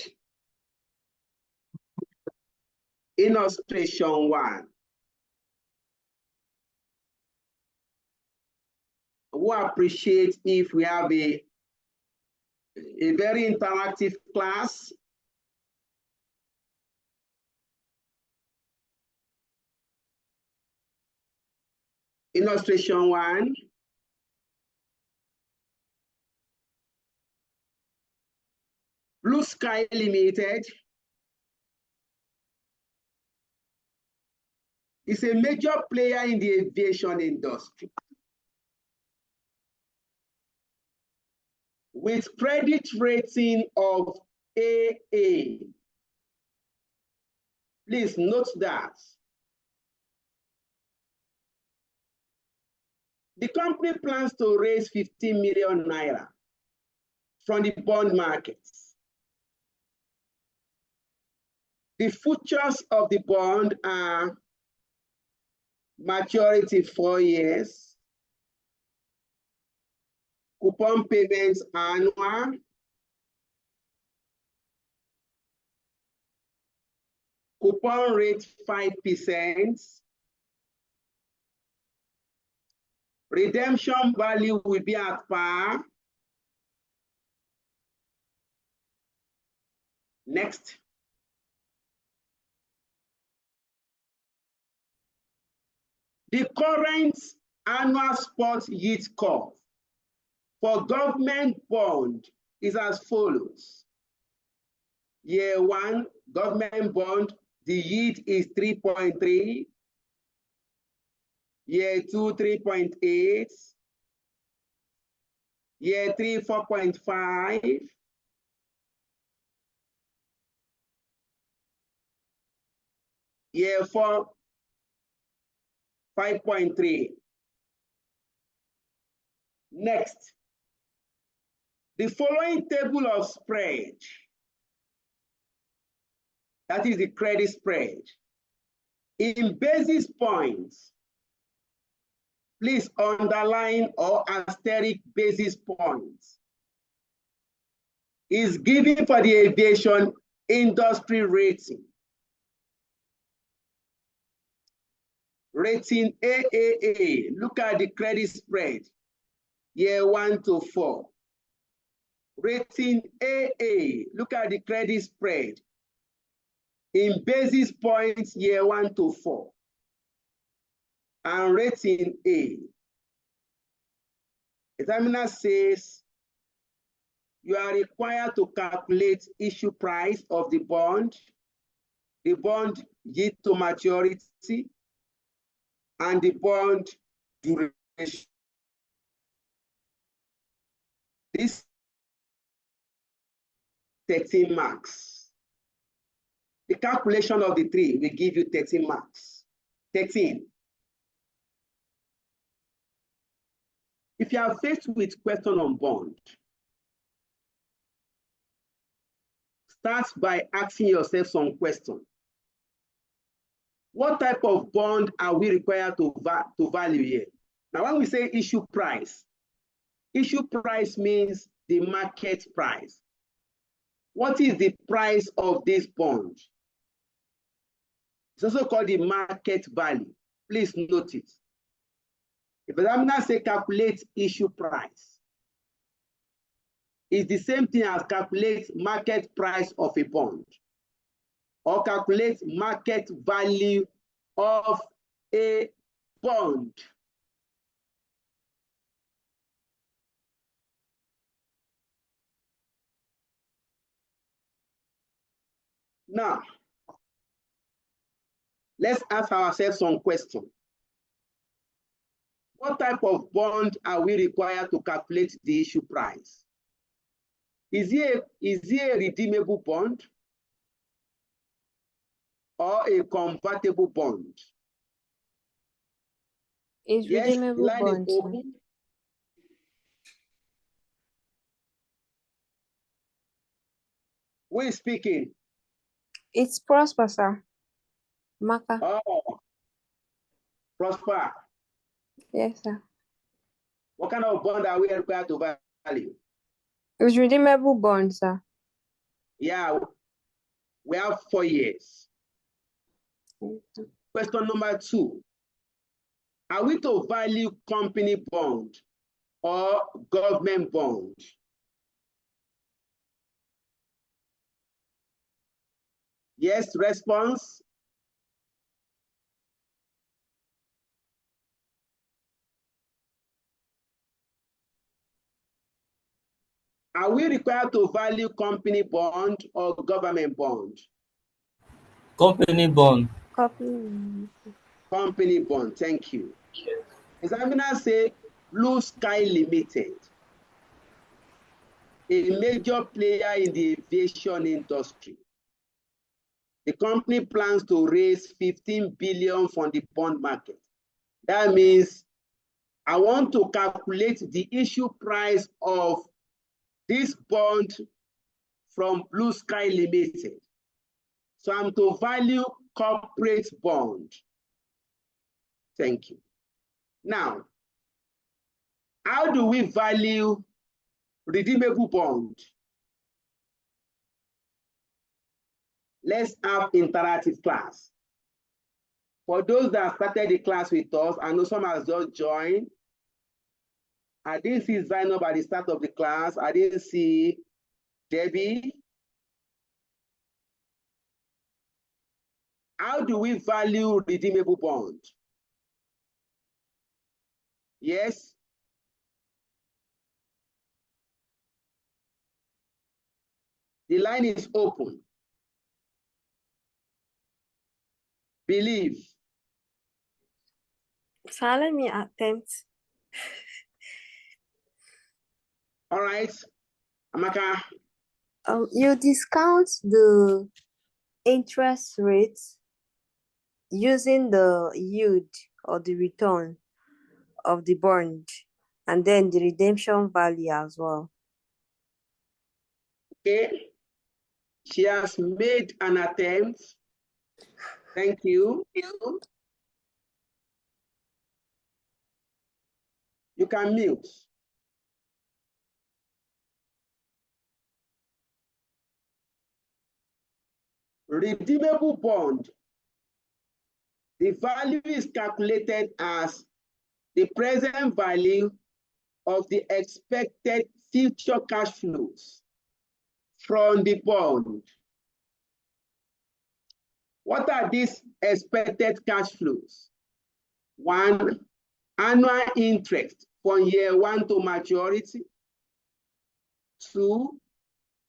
Illustration 1. We appreciate if we have a very interactive class. Illustration 1. Blue Sky Limited is a major player in the aviation industry with credit rating of AA. Please note that. The company plans to raise 15 million naira from the bond markets. The features of the bond are maturity 4 years, coupon payments annual, coupon rate 5%, redemption value will be at par. Next. The current annual spot yield curve for government bond is as follows. Year 1, government bond, the yield is 3.3. Year 2, 3.8. Year 3, 4.5. Year 4, 5.3. Next, The following table of spread, that is the credit spread, in basis points, please underline or asterisk basis points, is given for the aviation industry rating. Rating AAA, look at the credit spread, year 1 to 4. Rating AA, look at the credit spread in basis points, year 1 to 4. And rating A. Examiner says you are required to calculate issue price of the bond yield to maturity, and the bond duration. This 13 marks. The calculation of the three will give you 13 marks. 13. If you are faced with question on bond, start by asking yourself some questions. What type of bond are we required to value here? Now, when we say issue price means the market price. What is the price of this bond? It's also called the market value. Please note it. If the examiner say calculate issue price, it's the same thing as calculate market price of a bond, or calculate market value of a bond. Now, let's ask ourselves some questions. What type of bond are we required to calculate the issue price? Is it a redeemable bond or a convertible bond? It's Yes, the redeemable line bond, is sir. open. Who is speaking? It's Prosper, sir. Maka. Oh, Prosper. Yes, sir. What kind of bond are we required to value? It's redeemable bond, sir. Yeah, we have 4 years. Yes, sir. Question number 2. Are we to value company bond or government bond? Yes, response. Are we required to value company bond or government bond? Company bond. Copy. Company bond, thank you. Examiner say Blue Sky Limited, a major player in the aviation industry. The company plans to raise 15 billion from the bond market. That means I want to calculate the issue price of this bond from Blue Sky Limited. So I'm to value corporate bond. Thank you. Now, how do we value redeemable bond? Let's have interactive class. For those that started the class with us, I know some has just joined. I didn't see Zainab at the start of the class. I didn't see Debbie. How do we value redeemable bond? Yes? The line is open. Believe. Sir, let me attempt. All right. Amaka. You discount the interest rate using the yield or the return of the bond, and then the redemption value as well. Okay. She has made an attempt. Thank you. You can mute. Redeemable bond. The value is calculated as the present value of the expected future cash flows from the bond. What are these expected cash flows? One, annual interest from year one to maturity. Two,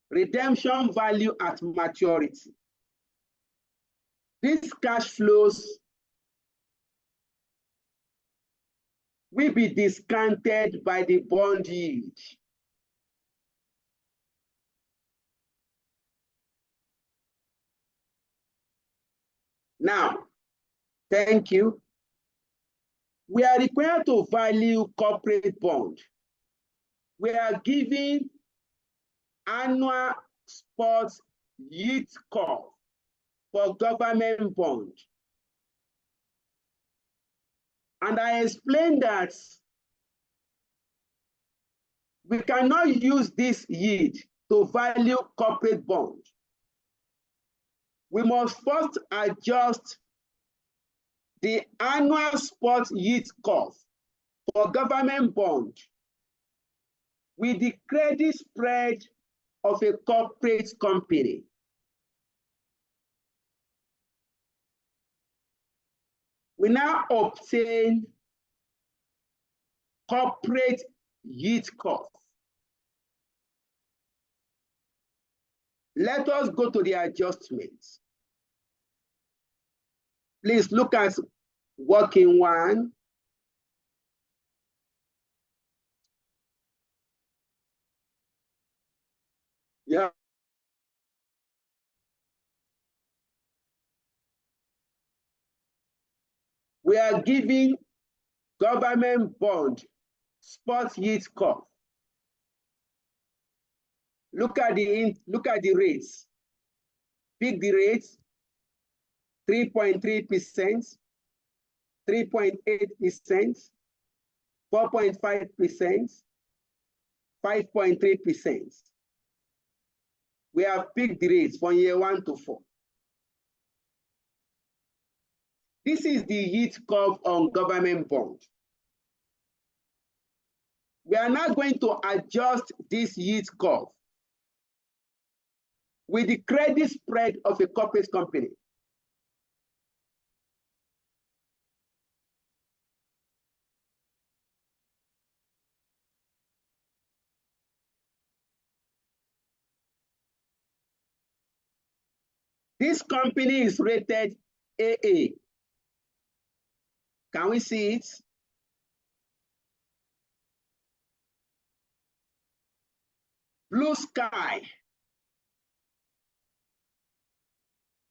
redemption value at maturity. These cash flows will be discounted by the bond yield. Now, thank you. We are required to value corporate bond. We are giving annual spot yield curve for government bond. And I explained that we cannot use this yield to value corporate bond. We must first adjust the annual spot yield curve for government bond with the credit spread of a corporate company. We now obtain corporate yield curve. Let us go to the adjustments. Please look at working one. Yeah. We are giving government bond spot yield curve. Look at the rates. Pick the rates: 3.3%, 3.8%, 4.5%, 5.3%. We have picked the rates from year 1 to 4. This is the yield curve on government bond. We are now going to adjust this yield curve with the credit spread of a corporate company. This company is rated AA. Can we see it? Blue Sky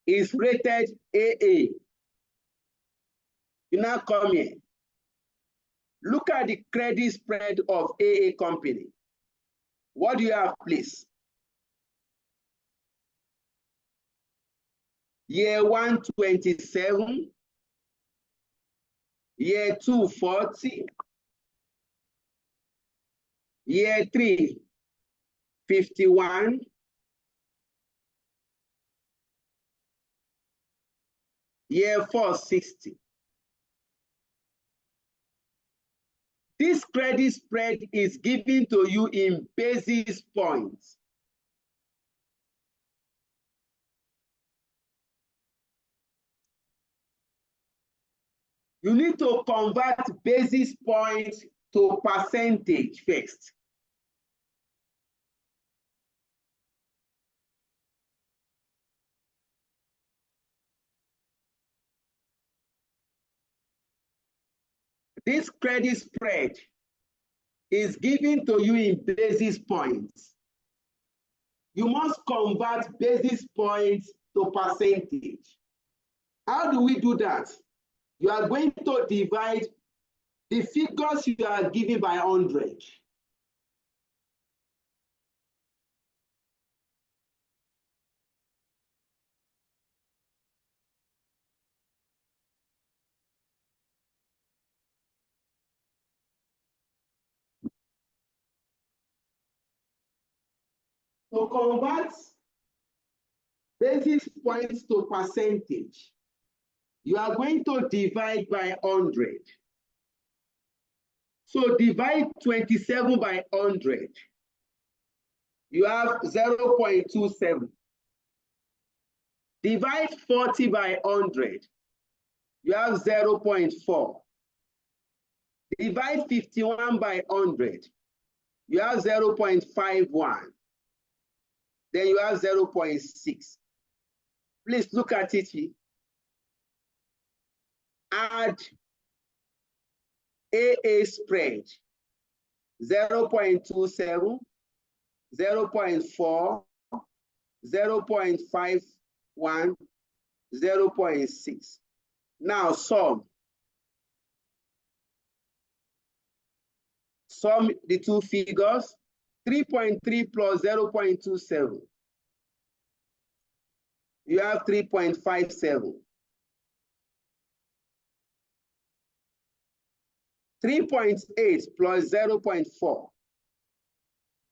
is rated AA. You now come here. Look at the credit spread of AA company. What do you have, please? Year 1, 27. Year 2, 40. Year 3, 51. Year 4, 60. This credit spread is given to you in basis points. You need to convert basis points to percentage first. This credit spread is given to you in basis points. You must convert basis points to percentage. How do we do that? You are going to divide the figures you are given by 100. To convert basis points to percentage, you are going to divide by 100. So divide 27 by 100. You have 0.27. Divide 40 by 100. You have 0.4. Divide 51 by 100. You have 0.51. Then you have 0.6. Please look at it here. Add AA spread 0.27, 0.4, 0.51, 0.6. Now sum the two figures. 3.3 plus 0.27. You have 3.57. 3.8 plus 0.4.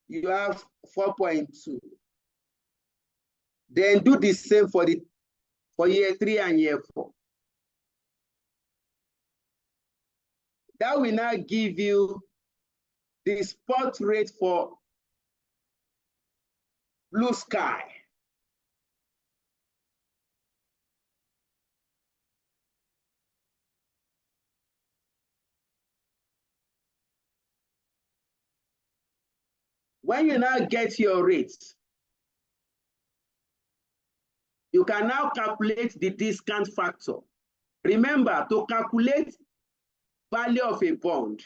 You have 4.2. Then do the same for year 3 and year 4. That will now give you the spot rate for Blue Sky. When you now get your rates, you can now calculate the discount factor. Remember, to calculate value of a bond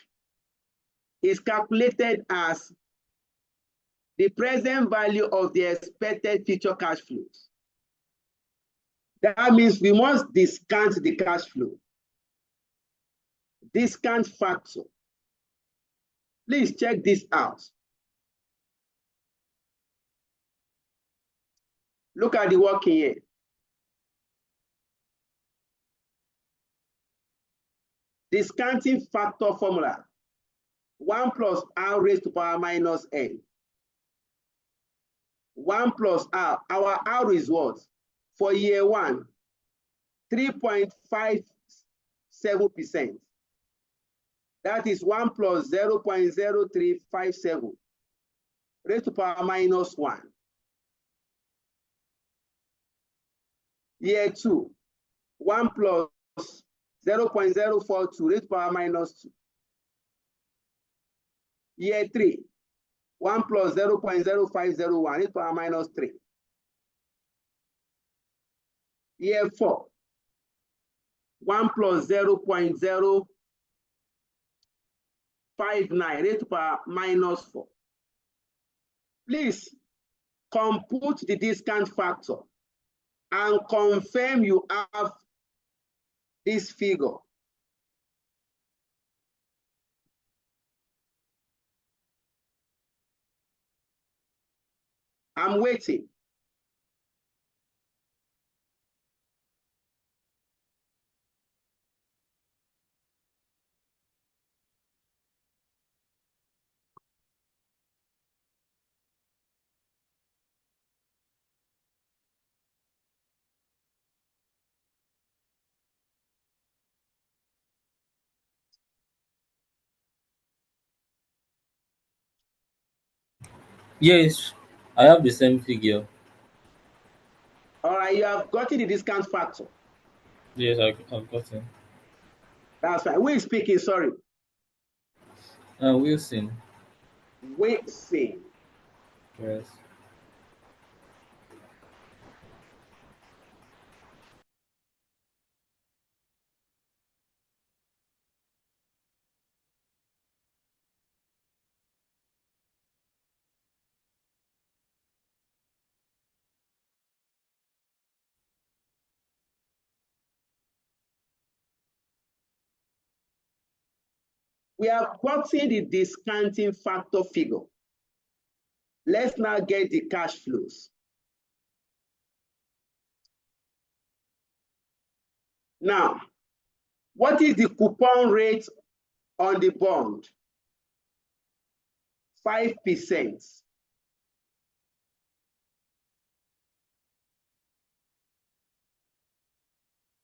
is calculated as the present value of the expected future cash flows. That means we must discount the cash flow. Discount factor. Please check this out. Look at the working here. Discounting factor formula. 1 plus r raised to power minus n. 1 plus r. Our r is what? For year 1, 3.57%. That is 1 plus 0.0357 raised to power minus 1. Year 2, 1 plus 0.042 raised to power minus 2. Year 3, 1 plus 0.0501 raised to power minus 3. Year 4, 1 plus 0.059 raised to power minus 4. Please compute the discount factor and confirm you have this figure. I'm waiting. Yes, I have the same figure. All right, you have gotten the discount factor. Yes, I've got it. That's fine. Who is speaking? Sorry. Wilson. Wilson. Yes. We have gotten the discounting factor figure. Let's now get the cash flows. Now, what is the coupon rate on the bond? 5%.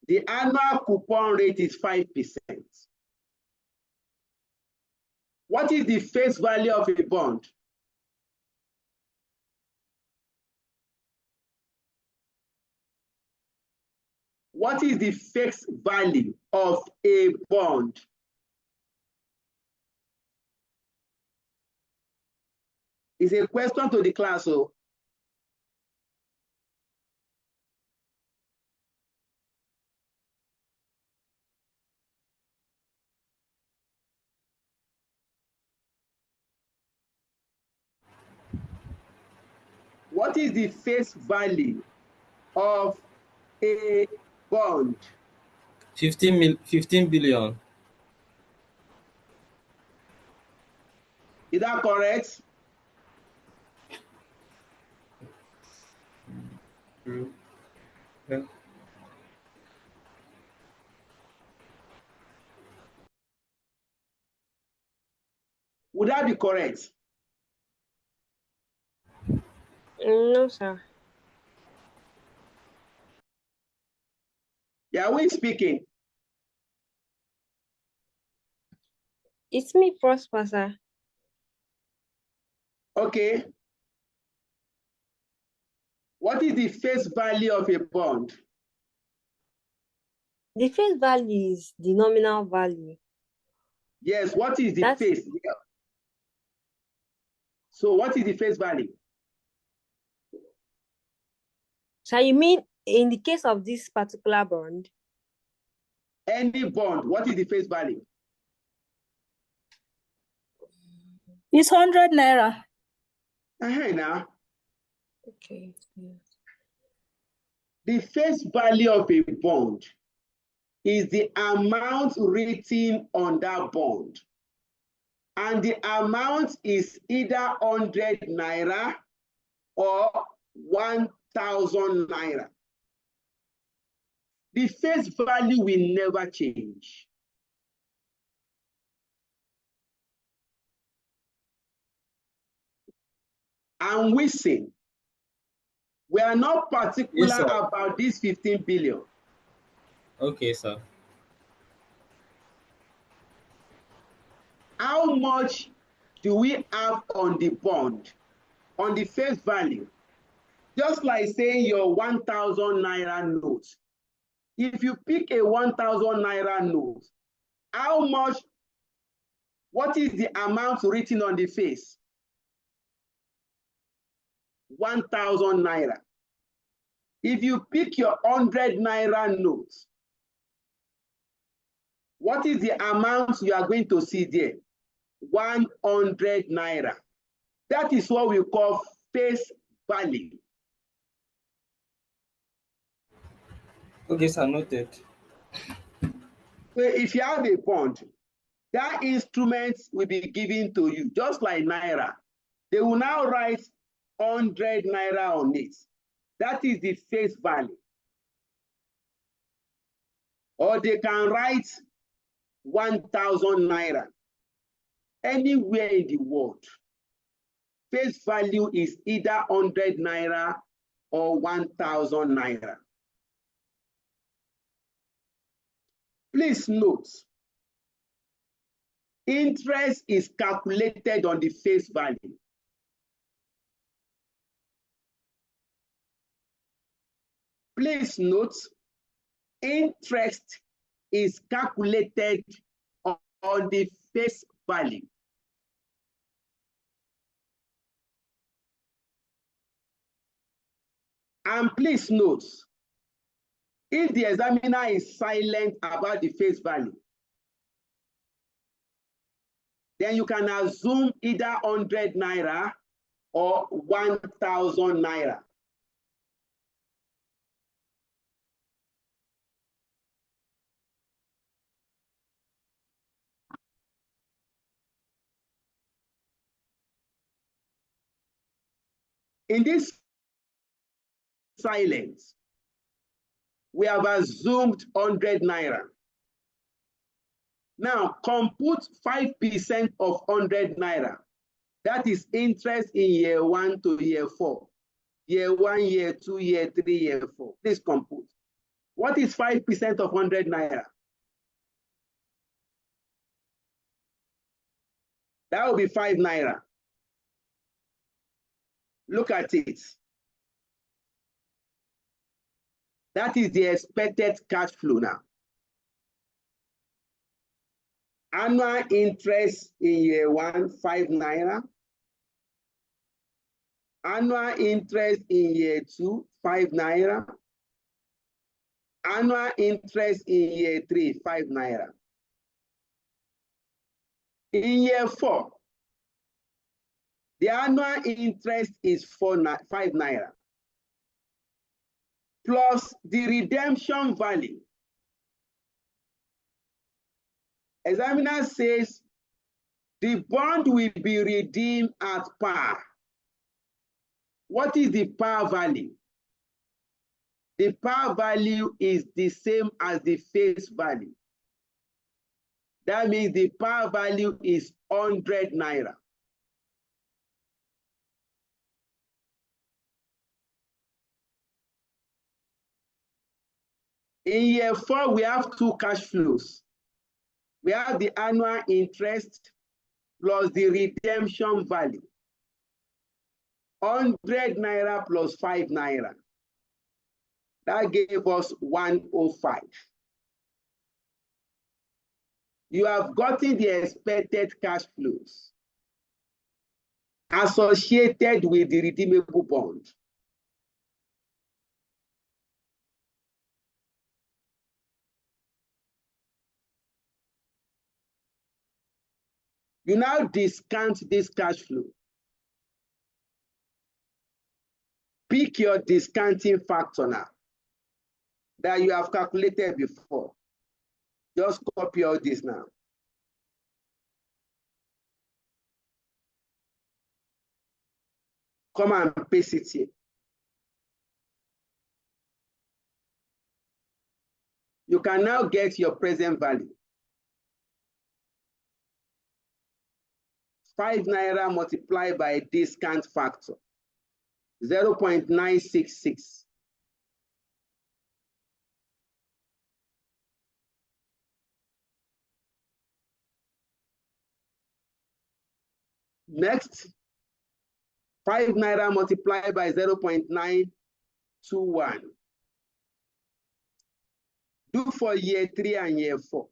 The annual coupon rate is 5%. What is the face value of a bond? What is the face value of a bond? It's a question to the class. So what is the face value of a bond? 15 billion. Is that correct? True. Yeah. Would that be correct? No, sir. Yeah, who is speaking? It's me, Prosper, sir. Okay. What is the face value of a bond? The face value is the nominal value. Yes, what is the That's face? So what is the face value? so you mean in the case of this particular bond? Any bond, what is the face value? It's 100 naira. Now, Okay. Yeah. the face value of a bond is the amount written on that bond. And the amount is either 100 naira or 1,000 naira. The face value will never change. And we say, we are not particular Yes, sir. about this 15 billion. Okay, sir. How much do we have on the bond, on the face value? Just like saying your 1,000 naira note. If you pick a 1,000 naira note, how much, what is the amount written on the face? 1,000 naira. If you pick your 100 naira note, what is the amount you are going to see there? 100 naira. That is what we call face value. Okay, sir, noted. So if you have a bond, that instrument will be given to you, just like naira. They will now write 100 naira on it. That is the face value. Or they can write 1,000 naira. Anywhere in the world, face value is either 100 naira or 1,000 naira. Please note, interest is calculated on the face value. Please note, interest is calculated on the face value. And please note, if the examiner is silent about the face value, then you can assume either 100 naira or 1,000 naira. In this silence, we have assumed 100 naira. Now, compute 5% of 100 naira. That is interest in year 1 to year 4. Year 1, year 2, year 3, year 4. Please compute. What is 5% of 100 naira? That will be 5 naira. Look at it. That is the expected cash flow now. Annual interest in year 1, 5 naira. Annual interest in year 2, 5 naira. Annual interest in year 3, 5 naira. In year 4, the annual interest is 5 naira. Plus the redemption value. Examiner says the bond will be redeemed at par. What is the par value? The par value is the same as the face value. That means the par value is 100 naira. In year 4, we have 2 cash flows. We have the annual interest plus the redemption value. 100 naira plus 5 naira. That gave us 105. You have gotten the expected cash flows associated with the redeemable bond. You now discount this cash flow. Pick your discounting factor now that you have calculated before. Just copy all this now. Come and paste it here. You can now get your present value. 5 naira multiplied by a discount factor, 0.966. Next, 5 naira multiplied by 0.921. Do for year 3 and year 4.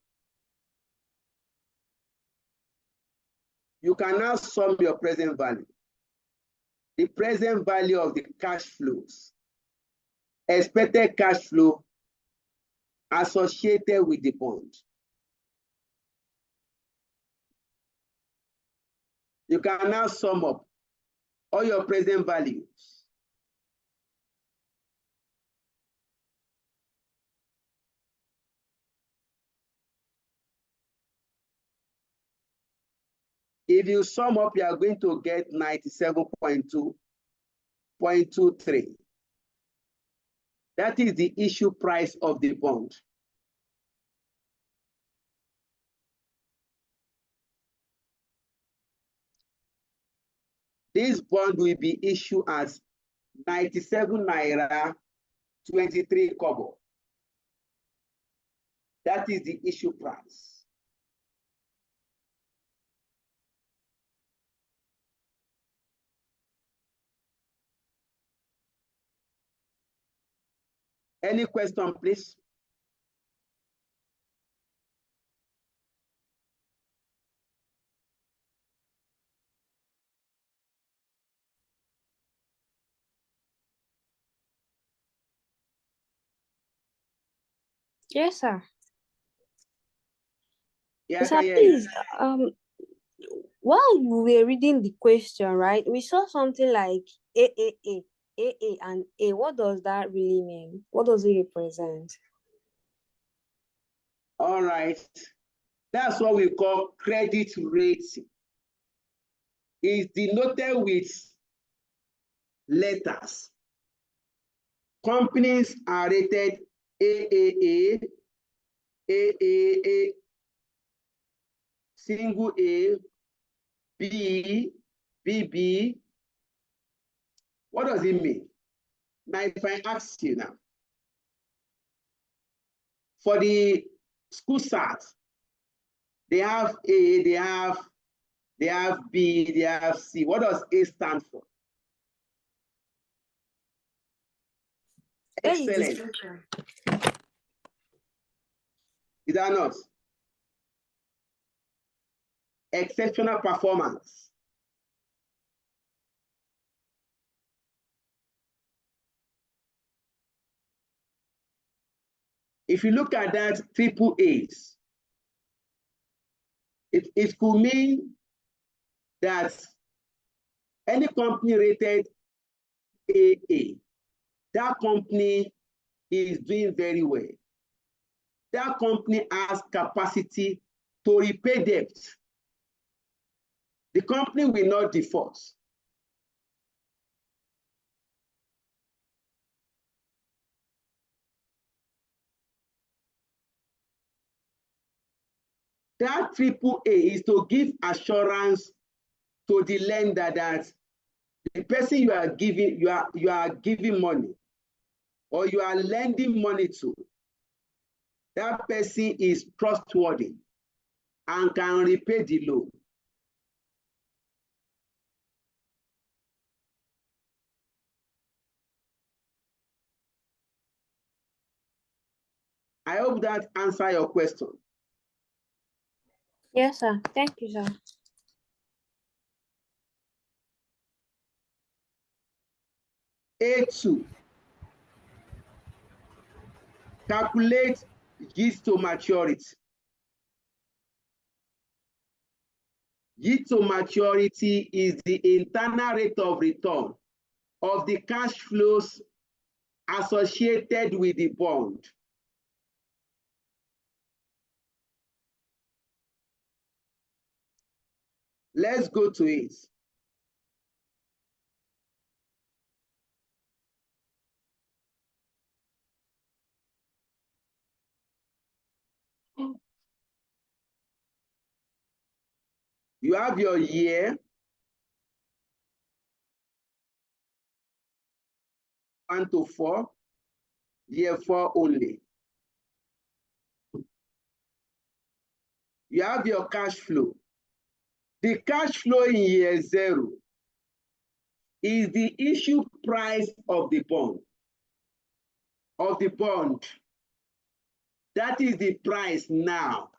You can now sum your present value. The present value of the cash flows, expected cash flow associated with the bond. You can now sum up all your present values. If you sum up, you are going to get 97.23. That is the issue price of the bond. This bond will be issued as 97 naira 23 kobo. That is the issue price. Any question, please? Yes, sir. Yeah, I Sir, can hear you. please, while we were reading the question, right, we saw something like AAA, AA, and A. What does that really mean? What does it represent? All right. That's what we call credit rating. It's denoted with letters. Companies are rated AAA, AAA, single A, B, BB. What does it mean? Now, if I ask you now, for the school SAT, they have A, they have B, they have C. What does A stand for? Excellent. Is that not? Exceptional performance. If you look at that triple A's, it could mean that any company rated AA, that company is doing very well. That company has capacity to repay debt. The company will not default. That triple A is to give assurance to the lender that the person you are giving money or you are lending money to, that person is trustworthy and can repay the loan. I hope that answers your question. Yes, sir. Thank you, sir. A2. Calculate yield to maturity. Yield to maturity is the internal rate of return of the cash flows associated with the bond. Let's go to it. You have your year, 1 to 4, year 4 only. You have your cash flow. The cash flow in year 0 is the issue price of the bond. That is the price now.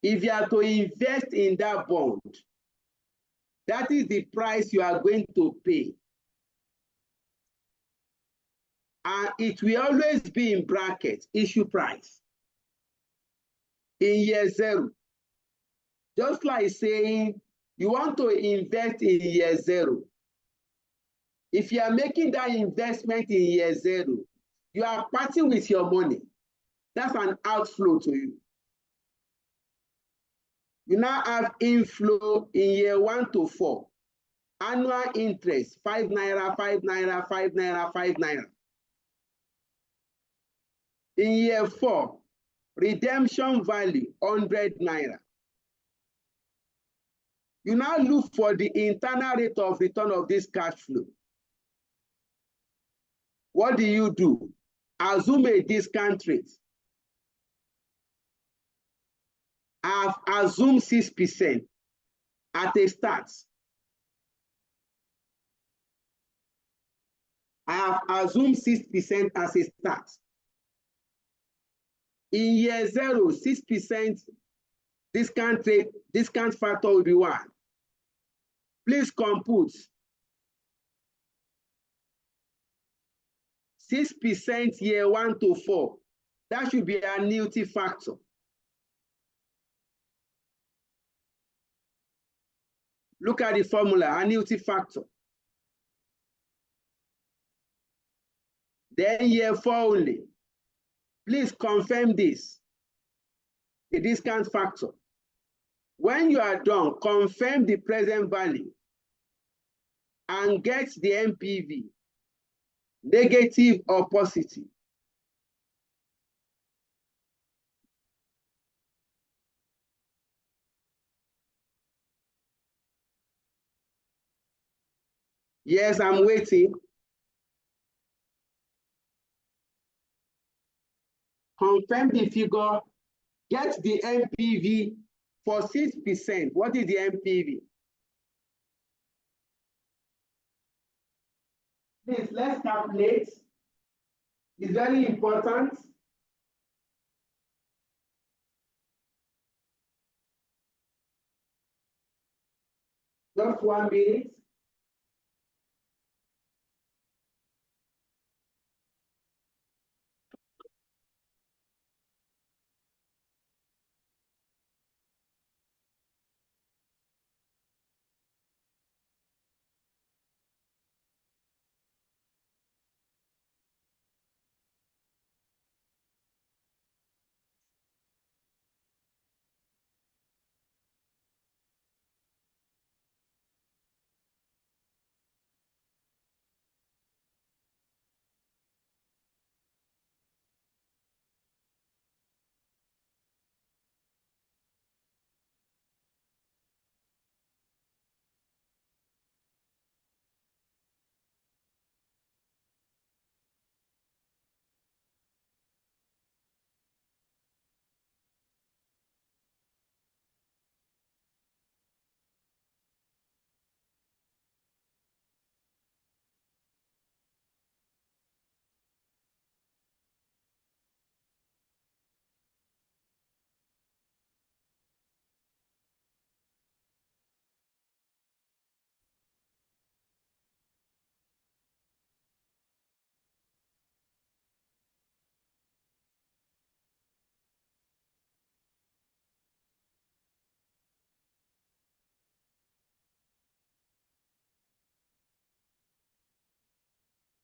If you are to invest in that bond, that is the price you are going to pay. And it will always be in brackets, issue price. In year 0, just like saying you want to invest in year 0. If you are making that investment in year 0, you are parting with your money. That's an outflow to you. You now have inflow in year 1 to 4. Annual interest, 5 naira, 5 naira, 5 naira, 5 naira. In year 4, redemption value, 100 naira. You now look for the internal rate of return of this cash flow. What do? Assume a discount rate. I've assumed 6% at a start. I have assumed 6% as a start. In year 0, 6% discount rate, discount factor will be 1. Please compute 6% year 1 to 4. That should be an annuity factor. Look at the formula, annuity factor. Then year 4 only. Please confirm this, the discount factor. When you are done, confirm the present value and get the NPV, negative or positive. Yes, I'm waiting. confirm the figure, get the NPV for 6%. What is the NPV? Please, let's calculate. It's very important. Just 1 minute.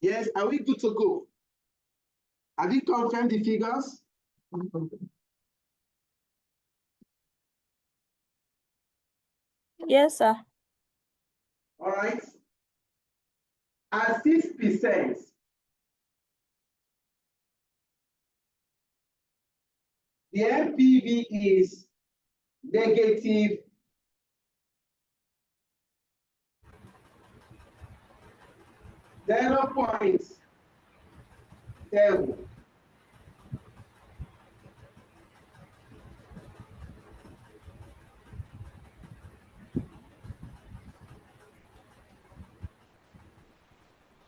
Yes, are we good to go? Have you confirmed the figures? Yes, sir. All right. At 6%, the NPV is negative 0.7.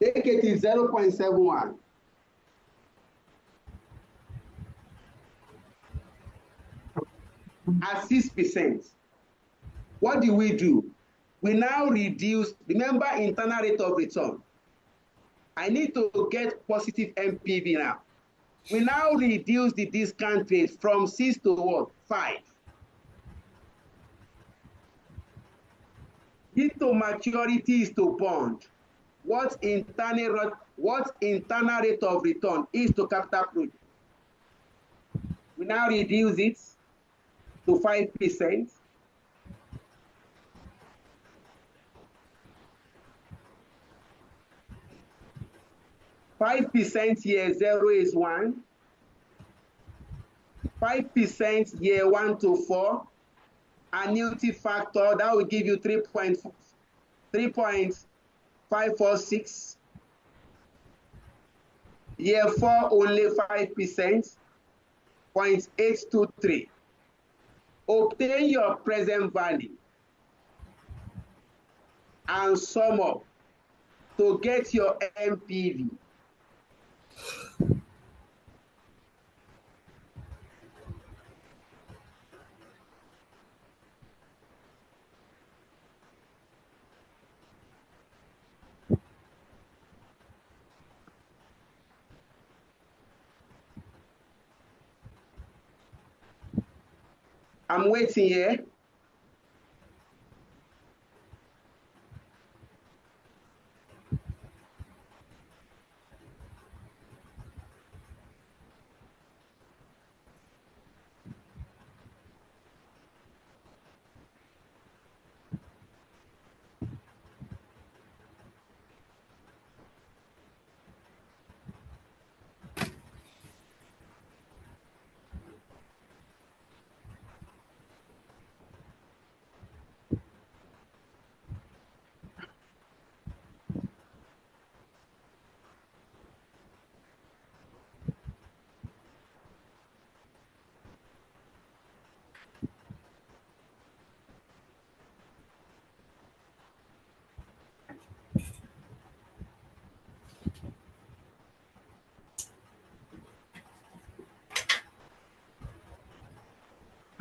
Negative 0.71. At 6%. What do? We now reduce, remember internal rate of return. I need to get positive NPV now. We now reduce the discount rate from 6 to what? 5. This to maturity is to bond. What internal rate of return is to capital project. We now reduce it to 5%. 5% year 0 is 1. 5% year 1 to 4. Annuity factor, that will give you 3.546. Year 4 only 5%, 0.823. Obtain your present value and sum up to get your NPV. I'm waiting here.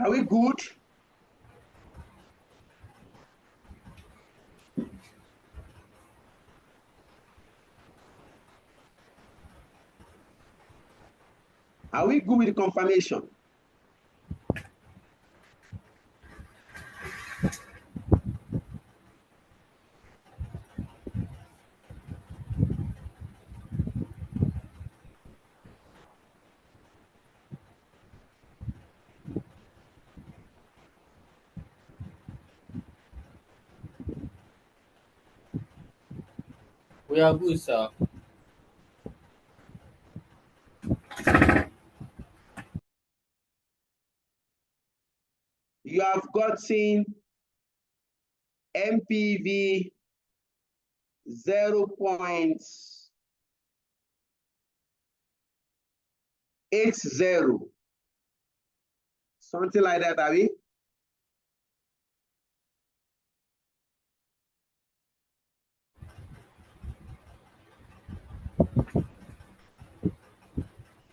Are we good? Are we good with the confirmation? We are good, sir. You have gotten MPV 0.80, something like that, Abby.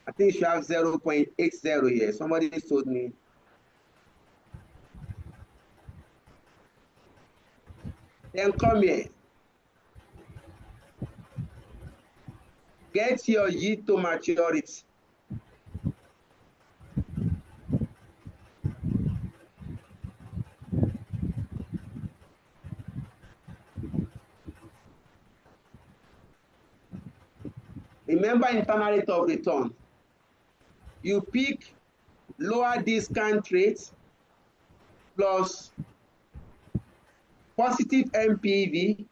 I think you have 0.80 here. Somebody told me. Then come here. Get your yield to maturity. Remember internal rate of return. You pick lower discount rate plus positive MPV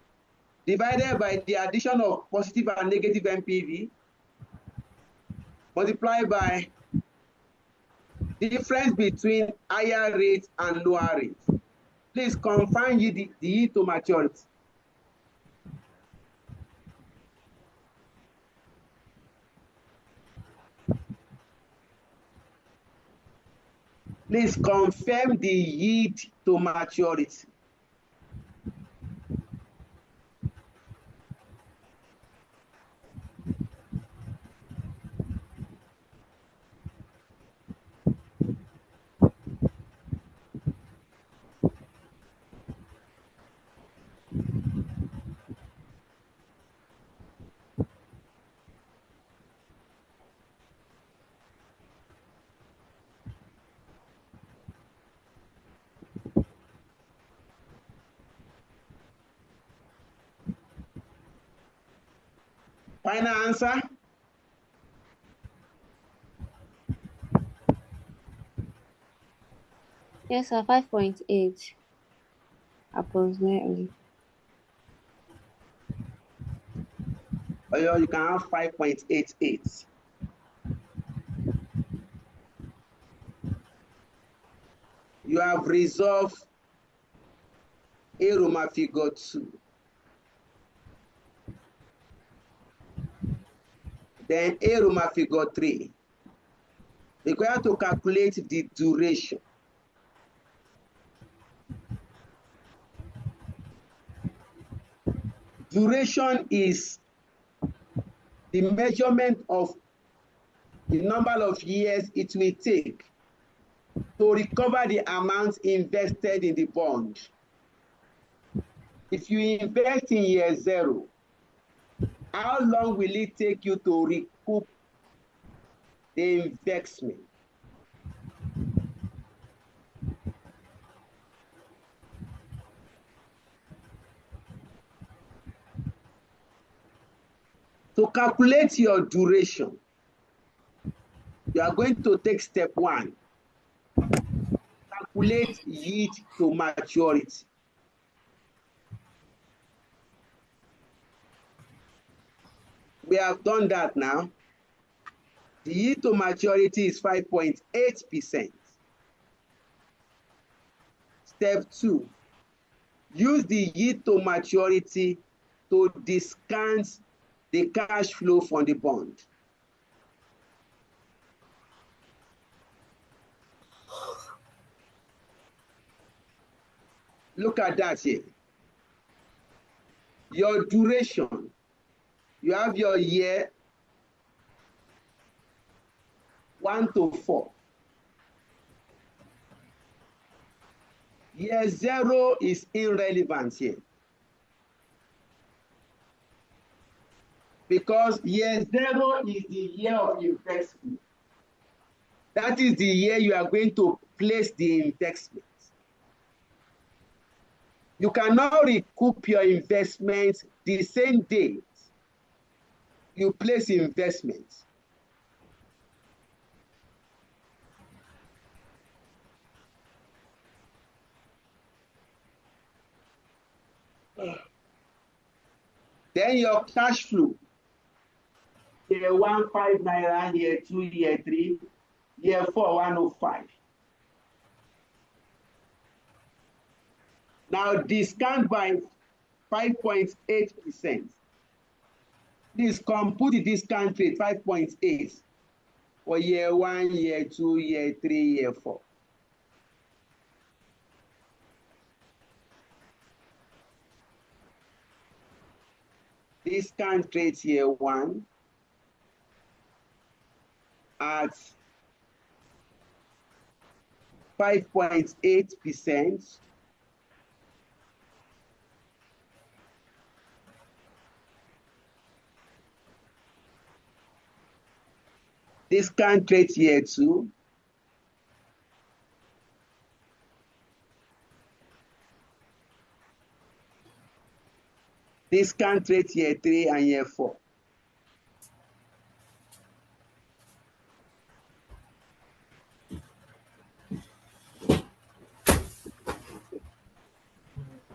divided by the addition of positive and negative MPV multiplied by the difference between higher rate and lower rate. Please confine the yield to maturity. Please confirm the yield to maturity. Final answer? Yes, sir, 5.8 approximately. Or you can have 5.88. You have resolved A Roman figure 2. Then A Roman figure 3. Require to calculate the duration. Duration is the measurement of the number of years it will take to recover the amount invested in the bond. If you invest in year 0, how long will it take you to recoup the investment? To calculate your duration, you are going to take step 1. Calculate yield to maturity. We have done that now. The yield to maturity is 5.8%. Step 2, use the yield to maturity to discount the cash flow from the bond. Look at that here. Your duration, you have your year 1 to 4. Year 0 is irrelevant here. Because year 0 is the year of investment. That is the year you are going to place the investment. You cannot recoup your investment the same day you place investments. Then your cash flow. Year 1, 5 naira, year 2, year 3, year 4, 105. Now discount by 5.8%. Please compute the discount rate 5.8 for year 1, year 2, year 3, year 4. Discount rate year 1 at 5.8%. Discount rate year 2 discount rate year 3 and year 4.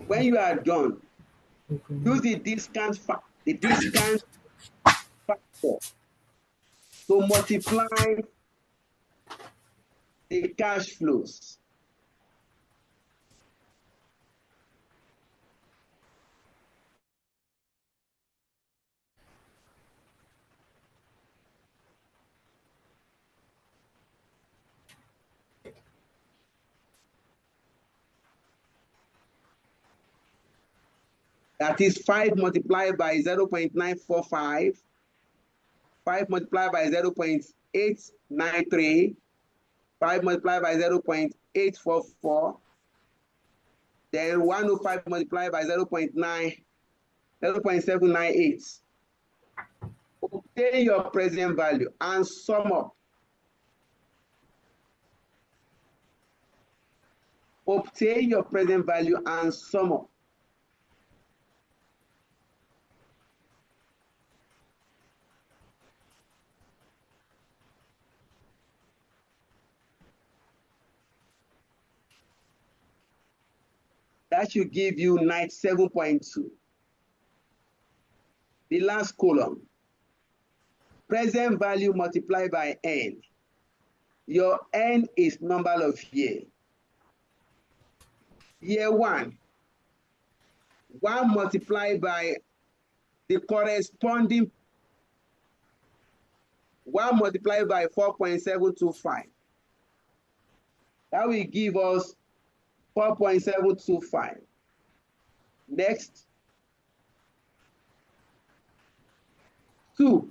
When you are done, use the discount factor to multiply the cash flows. That is 5 multiplied by 0.945, 5 multiplied by 0.893, 5 multiplied by 0.844, then 105 multiplied by 0.798. Obtain your present value and sum up. Obtain your present value and sum up. That should give you 97.2. The last column, present value multiplied by n. Your n is number of year. Year 1 multiplied by the corresponding 1 multiplied by 4.725. That will give us 4.725. Next, 2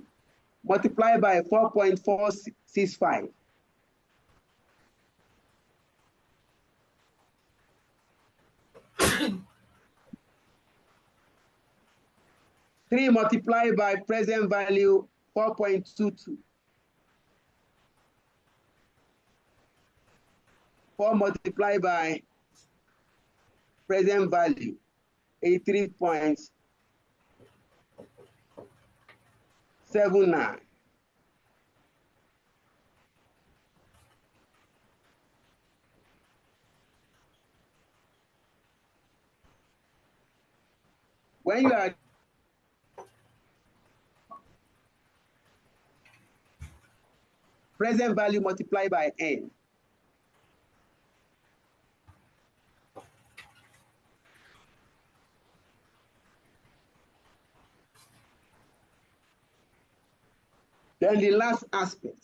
multiplied by 4.465. Three multiplied by present value 4.22. 4 multiplied by present value 83.79. When you are present value multiplied by n, then the last aspect,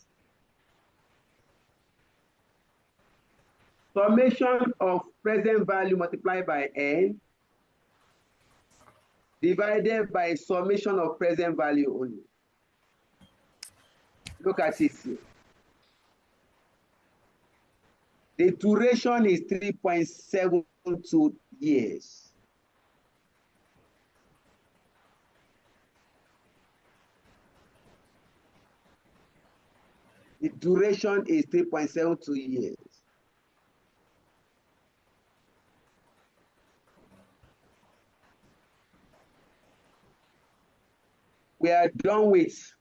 summation of present value multiplied by n divided by summation of present value only. Look at it here. The duration is 3.7 2 years. The duration is 3.72 years. We are done with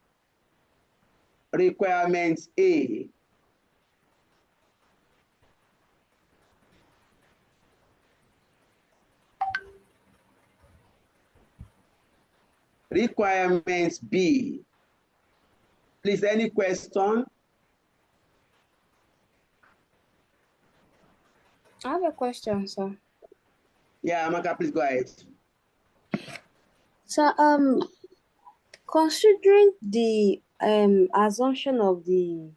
requirements A. Requirements B. Please, any question? I have a question, sir. Yeah, Amaka, please go ahead. So, considering the assumption of the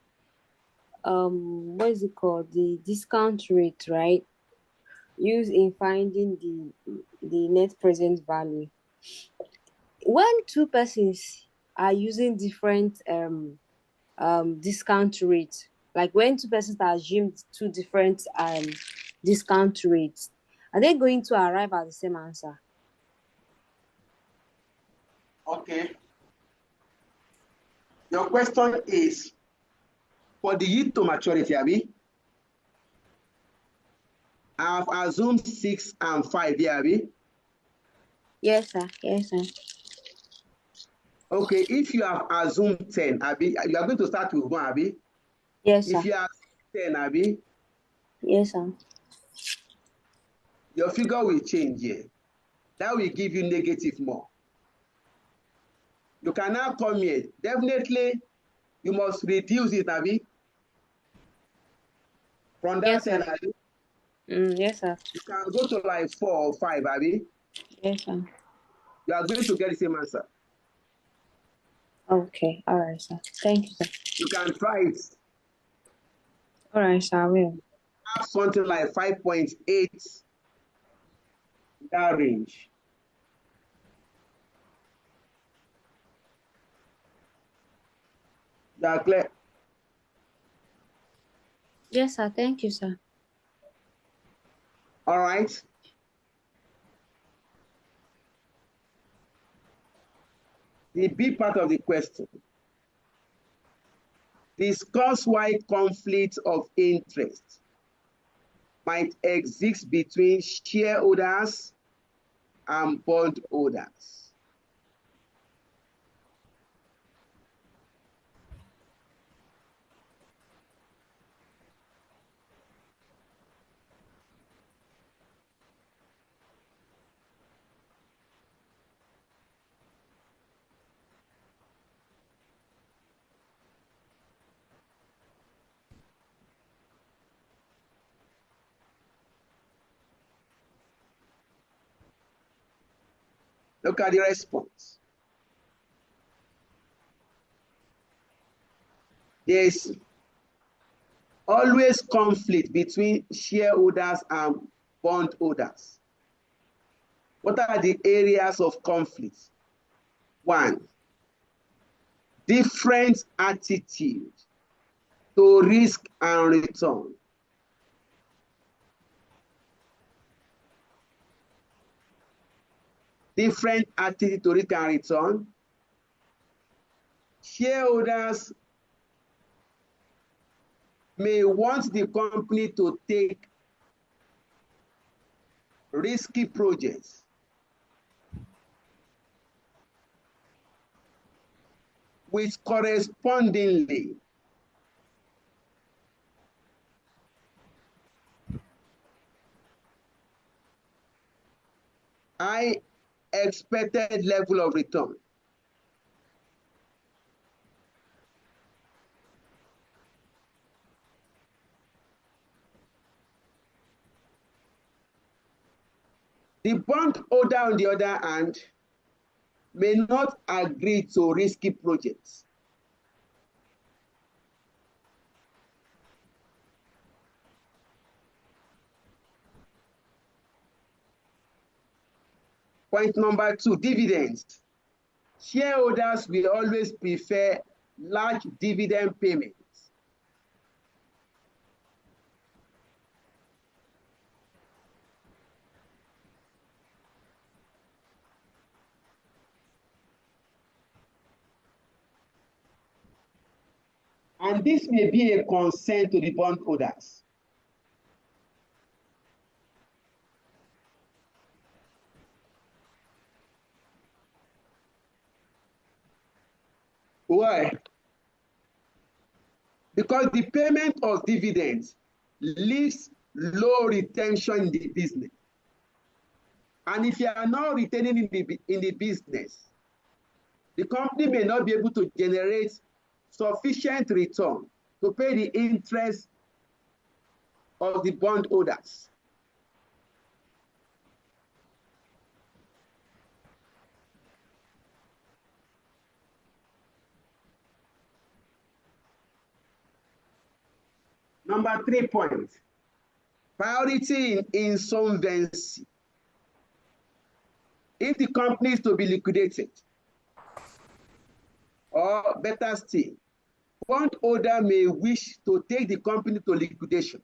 what is it called, the discount rate, right, used in finding the net present value, when two persons are using different discount rates, like when two persons are assumed two different discount rates, are they going to arrive at the same answer? Okay. Your question is for the yield to maturity, Abi? I've assumed 6 and 5 here, Abi? Yes, sir. Yes, sir. Okay, if you have assumed 10, Abi, you are going to start with 1, Abi? Yes, sir. If you have 10, Abi, Yes, sir. your figure will change here. That will give you negative more. You can now come here. Definitely, you must reduce it, Abi. From that Yes, 10, sir. Abi, Yes, sir. you can go to like 4 or 5, Abi. Yes, sir. You are going to get the same answer. Okay. All right, sir. Thank you, sir. You can try it. All right, sir. I will. Have something like 5.8 that range. That clear? Yes, sir. Thank you, sir. All right. The B part of the question. Discuss why conflict of interest might exist between shareholders and bondholders. Look at the response. There is always conflict between shareholders and bondholders. What are the areas of conflict? 1, different attitude to risk and return. Different attitude to risk and return. Shareholders may want the company to take risky projects with correspondingly high expected level of return. The bondholder, on the other hand, may not agree to risky projects. Point number 2, dividends. Shareholders will always prefer large dividend payments. And this may be a concern to the bondholders. Why? Because the payment of dividends leaves low retention in the business. And if you are not retaining in the business, the company may not be able to generate sufficient return to pay the interest of the bondholders. Number 3 point, priority in insolvency. If the company is to be liquidated, or better still, bondholder may wish to take the company to liquidation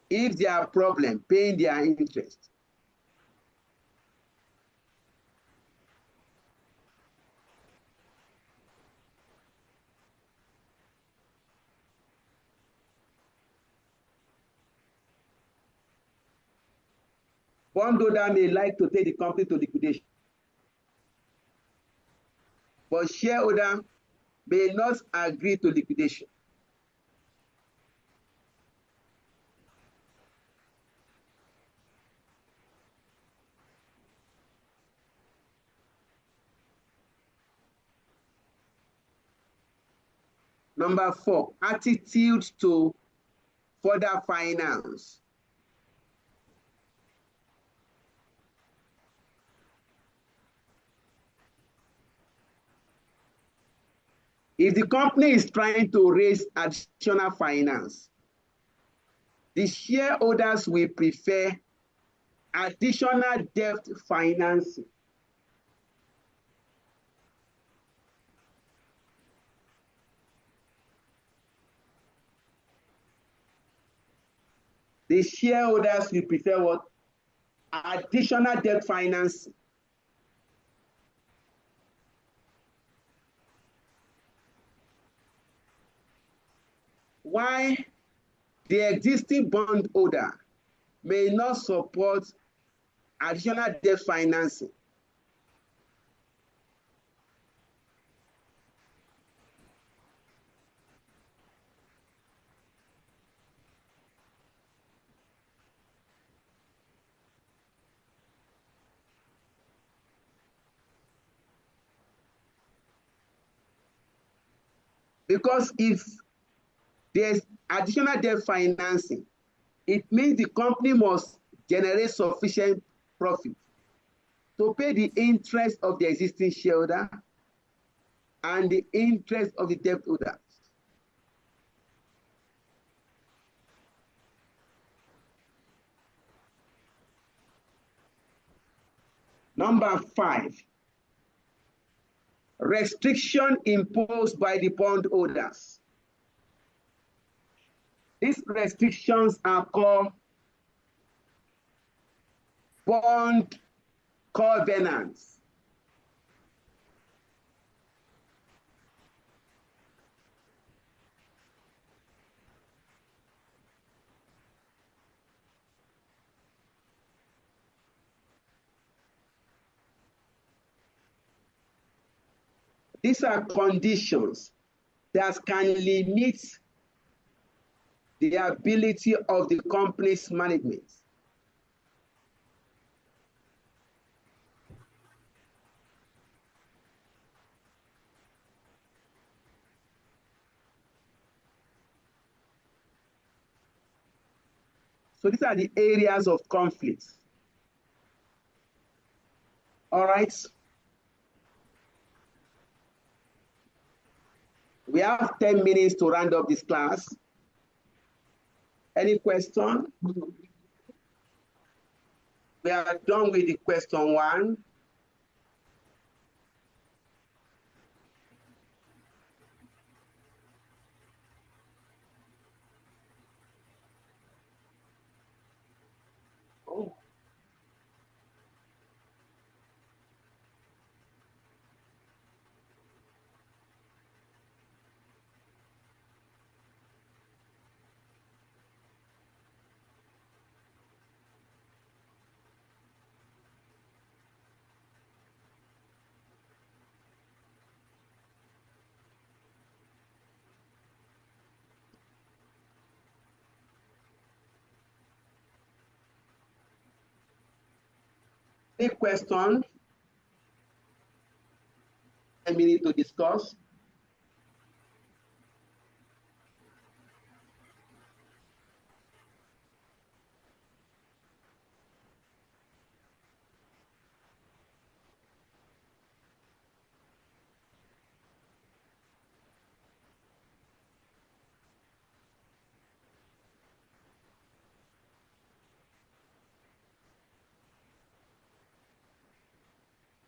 if they have problem paying their interest. Bondholder may like to take the company to liquidation, but shareholder may not agree to liquidation. Number 4, attitude to further finance. If the company is trying to raise additional finance, the shareholders will prefer additional debt financing. The shareholders will prefer what? Additional debt financing. Why the existing bondholder may not support additional debt financing? Because if there's additional debt financing, it means the company must generate sufficient profit to pay the interest of the existing shareholder and the interest of the debt holder. Number 5, restriction imposed by the bondholders. These restrictions are called bond covenants. These are conditions that can limit the ability of the company's management So these are the areas of conflict. All right. We have 10 minutes to round up this class. Any question? We are done with the question 1. Oh. Any question? A minute to discuss.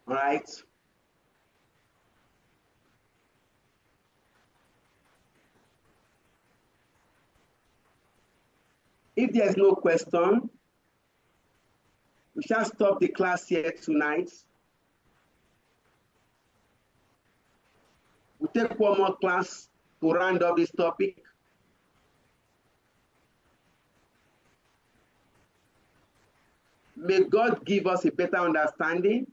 All right. If there's no question, we shall stop the class here tonight. We'll take one more class to round up this topic. May God give us a better understanding.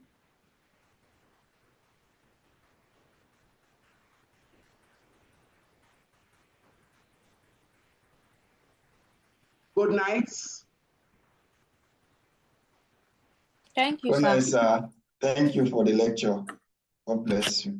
Good night. Thank you, Good sir. night, sir. Thank you for the lecture. God bless you.